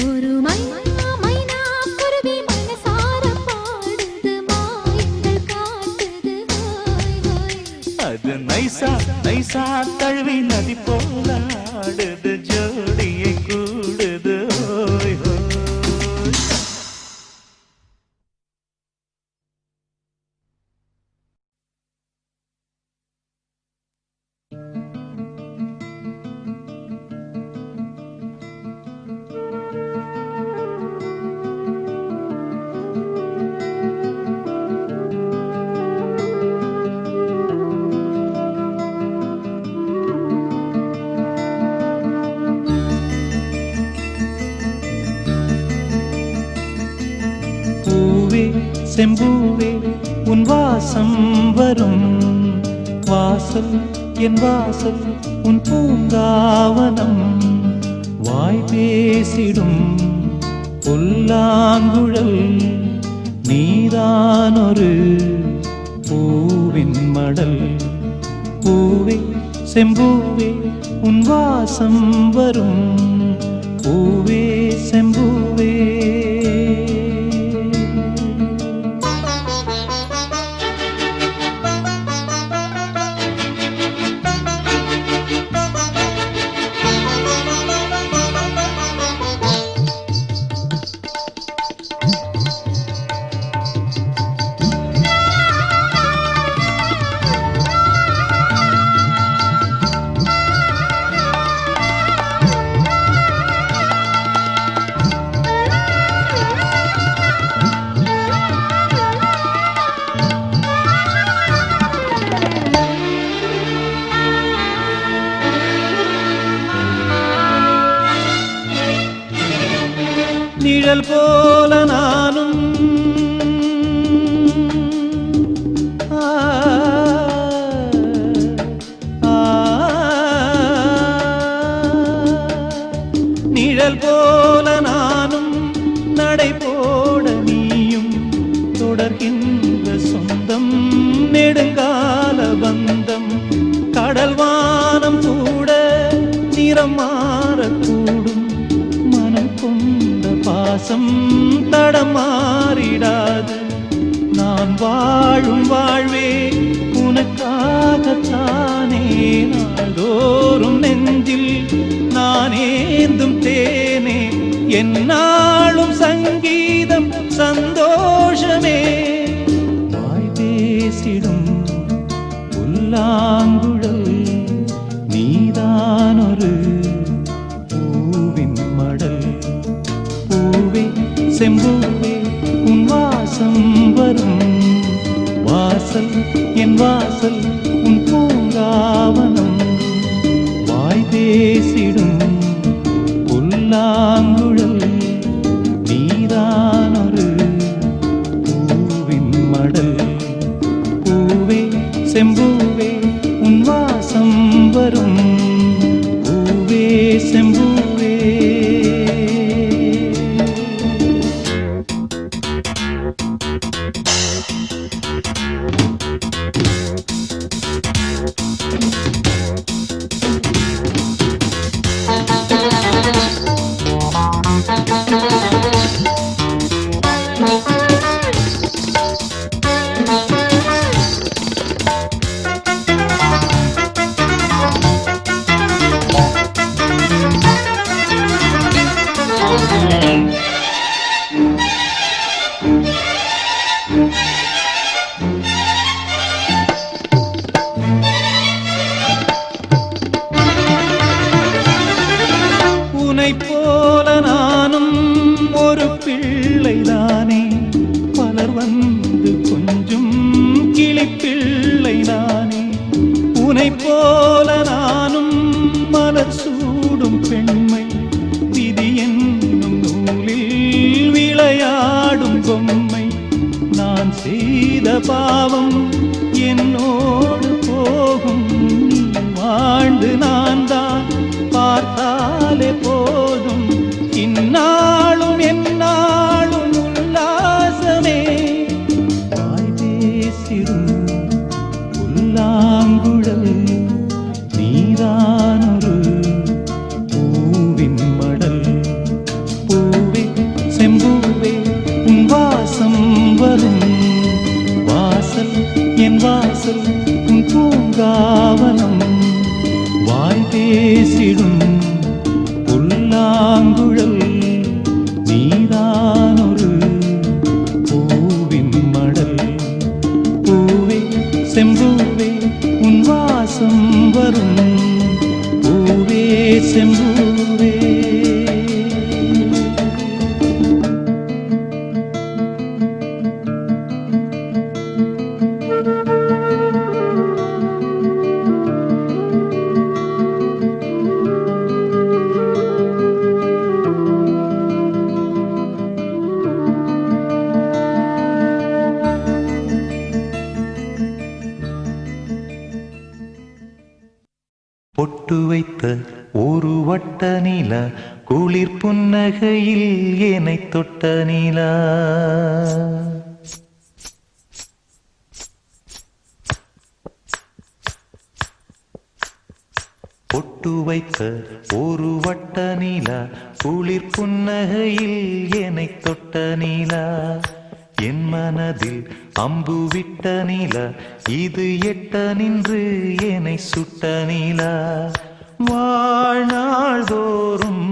ஒரு மைனா குருவி மனசார பாடுது, மாயங்கள் காட்டுது. ஹோய் ஹோய். அது நைசா நைசா தழுவி நதி போல ஆடுது, ஜோடியை கூடுது. ஓய், ஓய். பூவே செம்பூவே உன் வாசம் வரும் வாசல் என் வாசல் உன் பூங்காவனம். வாய் பேசிடும் புல்லாங்குழல் நீதானொரு பூவின் மடல். பூவே செம்பூவே உன் வாசம் வரும் பூவே செம்பூவே. நிழல் போல நானும் நிழல் போல நானும் நடை போட நீயும் தொடர்கின்ற கடல் வானம் கூட நிறம் மாறக்கூடும், மனம் கொண்ட பாசம் தடம் மாறிடாது. நான் வாழும் வாழ்வே உனக்காகத்தானே, நாள்தோறும் நெஞ்சில் நான் ஏந்தும் தேனே, என்னாலும் சங்கீதம் சந்தோஷமே. வாய் பேசிடும் புல்லாங்குழல் நீதானொரு பூவின் மடல். பூவே செம்பூவே உன் வாசம் வரும், வாசல் என் வாசல் உன் பூங்காவனம். வாய் பேசிடும் புல்லாங்குழல் நீதானொரு பூவின் மடல். பூவே செம்பூவே உன் வாசம் வரும், பூவே செம்பூவே. உன்னைப் போல நானும் ஒரு பிள்ளைதானே, பலர் வந்து கொஞ்சம் கிளிப்பிள்ளைதானே. உன்னைப் போல நானும் மலர் சூடும் பெண்மை, விதி என்னும் நூலில் விளையாடும் பொம்மை. நான் செய்த பாவம் என்னோடு போகும், நீ வாழ்ந்து நான் தான் பார்த்தாலே போதும். இந்நாளும் எந்நாளும் உல்லாசமே. வாய் பேசிடும் புல்லாங்குழல் நீதானொரு பூவின் மடல். பூவே செம்பூவே உன் வாசம் வரும், வாசல் என் வாசல் உன் பூங்காவனம். வாய் பேசிடும் புல்லாங்குழல் நீதானொரு பூவின் மடல். பூவே செம்பூவே உன் வாசம் வரும், பூவே செம்பூவே. பொட்டு வைத்த ஒரு வட்ட நிலா, குளிர் புன்னகையில் என்னை தொட்ட நிலா. பொட்டு வைத்த ஒரு வட்ட நிலா, குளிர் புன்னகையில் என்னை தொட்ட நிலா. என் மனதில் அம்பு விட்ட நிலா, இது எட்ட நின்று என்னை சுட்ட நிலா. வாழ்நாள் தோறும்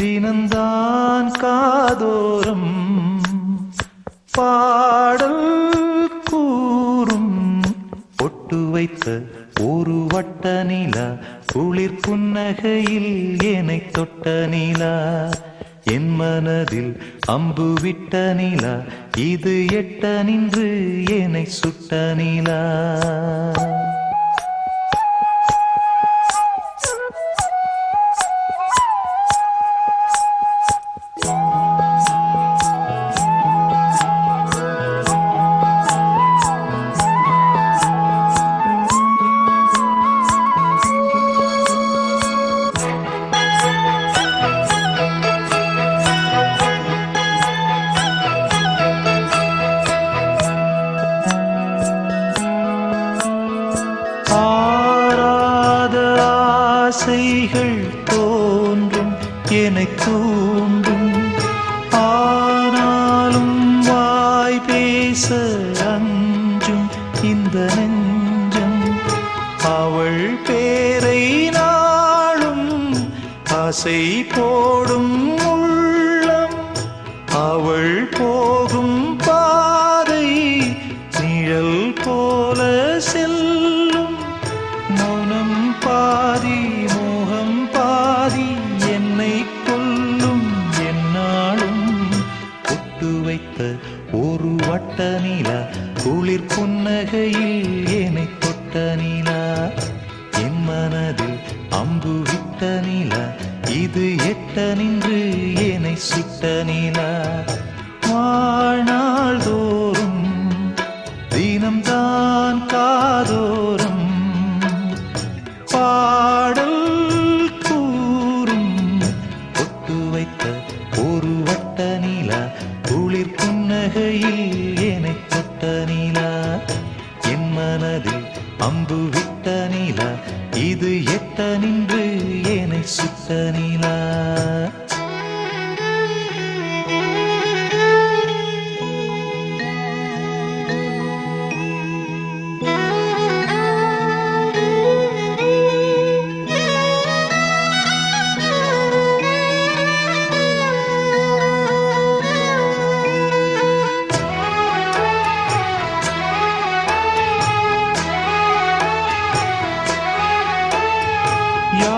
தினந்தான் காதோறும் பாடல் கூறும். பொட்டு வைத்த ஒரு வட்ட நிலா, குளிர் புன்னகையில் என்னை தொட்ட நிலா. என் மனதில் அம்பு விட்ட நிலா, இது எட்ட நின்று என்னை சுட்ட நிலா. ஆசைகள் தோன்றும் என்னை தூண்டும் ஆனாலும் வாய் பேச அஞ்சும் இந்த நெஞ்சம் அவள் பேரை நாளும் ஆசை போடும் உள்ளம் அவள் போகும் பாதை நிழல் போல செல்லும் மௌனம் பாதி மோகம் பாதி என்னை கொல்லும் என்னாலும் பொட்டு வைத்த ஒரு வட்ட நிலா குளிர் புன்னகையில் என்னை தொட்ட நிலா என் மனதில் அம்பு விட்ட நிலா இது எட்ட நின்று என்னை சுட்ட நிலா வாழ்நாள் தோறும் தினம்தான் காதோறும் பாடல் கூறும் பொட்டு வைத்த ஒரு வட்ட நிலா குளிர் புன்னகையில் என்னை தொட்ட நிலா என் மனதில் அம்பு விட்ட நிலா இது எட்ட நின்று என்னை சுட்ட நிலா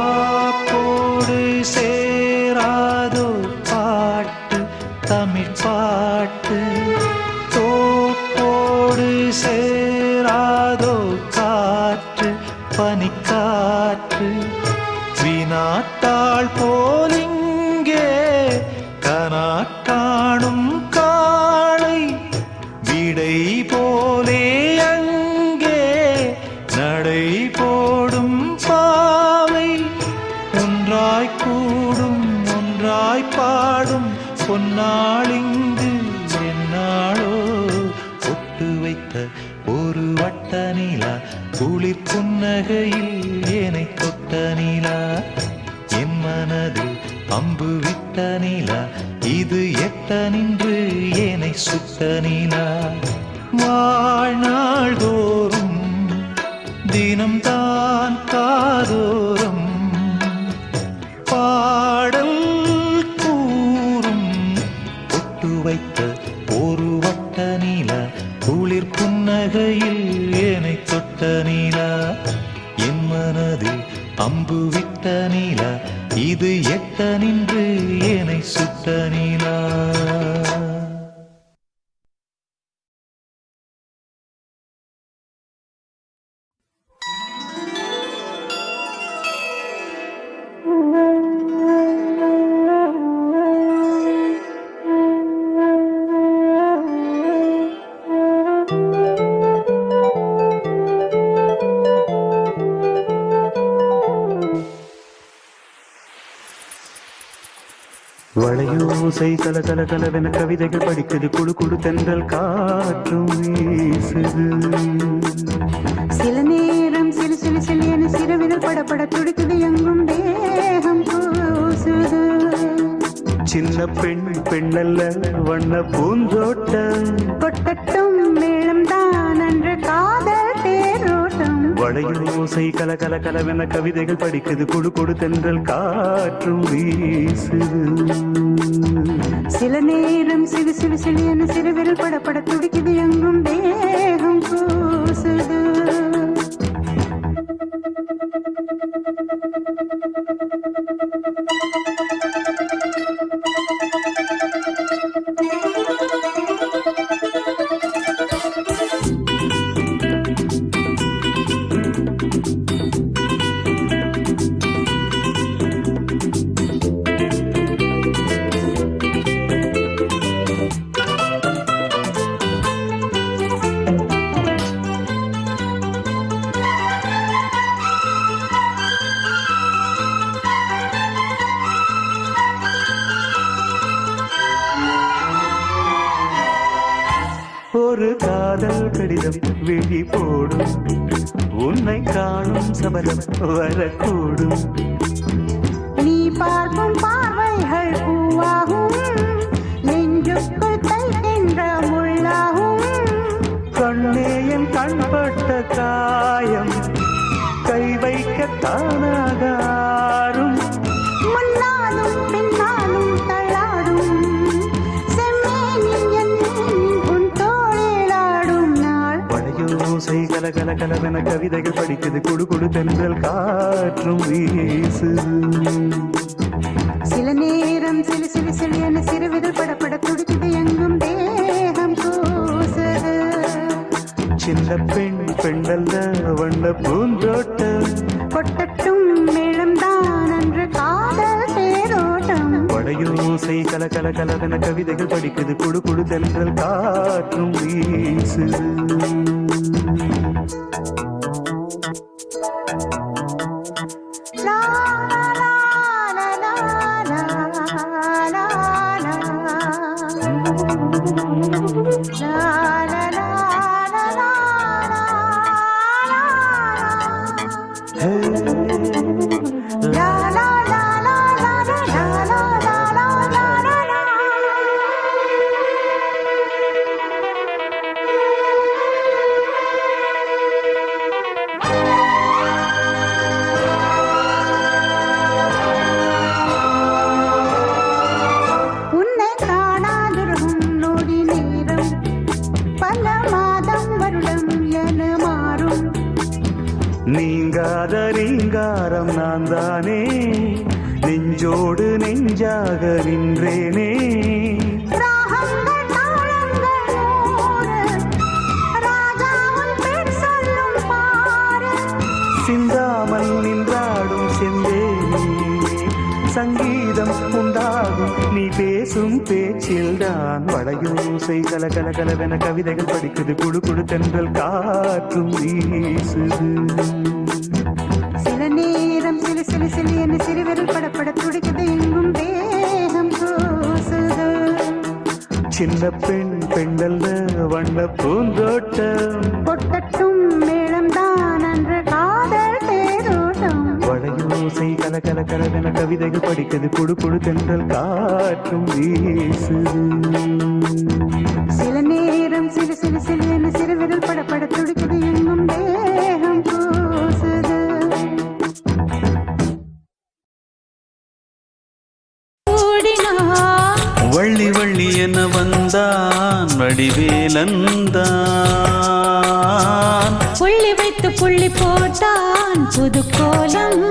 யாப்போடு சேராதோ பாட்டு தமிழ் பாட்டு தோப்போடு சேராதோ காற்று பனிக்காற்று வினாத்தாள் போலிங்கே கனா காணும் காளை விடை போலே அங்கே நடை போடும் பாவை ஒன்றாய் கூடும் ஒன்றாய் பாடும் பொன்னாளிங்கு என்னாளோ பொட்டு வைத்த ஒரு வட்ட நிலா குளிர் புன்னகையில் என்னை தொட்ட நிலா என் மனதில் அம்பு விட்ட நிலா இது எட்ட நின்று என்னை சுட்ட நிலா வாழ்நாள் தோறும் தினம்தான் காதோறும் பாடல் கூறும் பொட்டு வைத்த ஒரு வட்ட நிலா குளிர் புன்னகையில் என்னை தொட்ட நிலா என் மனதில் அம்பு விட்ட நிலா இது எட்ட நின்று என்னை சுட்ட நிலா வளையோசை கல கல கலவென கவிதைகள் படிக்குது குழு குழு தென்றல் காற்றும் வீசுது சில நேரம் சிலு சிலு சிலு என சிறுவிரல் படப்பட துடிக்குது எங்கும் தேகம் கூசுது சின்ன பெண் பெண்ணல்ல வண்ண பூந்தோட்டம் கொட்டட்டும் மேளம் தான் அன்று காதல் தேரோட்டம் வளையோசை கல கல கலவென கவிதைகள் படிக்குது குழு குழு தென்றல் காற்றும் வீசுது சில நேரம் சிலு சிலு சிலு என சிறுவிரல் படப்பட துடிக்குது எங்கும் தேகம் கூசுது ஒரு காதல் கடிதம் விழி போடும் உன்னை காணும் சபலம் வரக்கூடும். நீ பார்க்கும் பார்வைகள் பூவாகும், நெஞ்சுக்குள் தைக்கின்ற முள்ளாகும். கண்ணே என் கண்பட்ட காயம் கை வைக்க தானாகாரும். முன்னாலும் பின்னாலும் தள்ளாடும் செம்மேனின் எண்ணெயின் உன் தோளிலாடும் நாள். வளையோசை கல கல கலவென கவிதைகள் படிக்குது, குடு குடு தென்றல் காற்றும் வீசுது. சில நேரம் சிலு சிலு சிலு என சிறுவிரல் படப்பட துடிக்குது, எங்கும் தேகம் கூசுது. சின்ன பெண் பெண்ணல்ல வண்ண பூந்தோட்டம், கொட்டட்டும் மேளம்தான் அன்று காதல் தேரோட்டம். வளையோசை கல கல கலவென கவிதைகள் படிக்குது, குடு குடு தென்றல் காற்றும் வீசுது. லா, லா, லா, லா, லா, லா, லா, லா. லா, லா, லா, லா, லா, லா, லா. ஹே, லா, லா, லா, லா, லா, லா, லா, லா, லா, லா, லா, லா. உன்னை காணாதிருக்கும் நொடி நேரம் பல மாதம் வருடம் என மாறும். நீங்காத ரீங்காரம் நான் தானே, நெஞ்சோடு நெஞ்சாக நின்றேனே. ராகங்கள் தாளங்கள் நூறு, ராஜா உன் பேர் சொல்லும் பாரு. சிந்தாமல் நின்றாடும் செந்தேனே, சங்கீதம் உண்டாகும் நீ பேசும் பேச்சில்தான். வளையோசை கல கல கலவென கவிதைகள் படிக்குது, குடு குடு தென்றல் காற்றும் வீசுது. சில நேரம் சிலு சிலு சிலு என சிறுவிரல் படப்பட துடிக்குது, எங்கும் தேகம் கூசுது. சின்ன பெண் பெண்ணல்ல வண்ண பூந்தோட்டம், கொட்டட்டும் மேளம்தான் அன்று காதல் தேரோட்டம். வளையோசை கல கல கலவென கவிதைகள் படிக்குது, குடு குடு தென்றல் காற்றும் வீசுது. சில நேரம் சிலு சிலு சிலு என சிறுவிரல் படப்பட துடிக்குது, எங்கும் தேகம் கூசுது. வள்ளி வள்ளி என வந்தான் வடிவேலந்தான், புள்ளி வைத்து புள்ளி போட்டான் புது கோலம்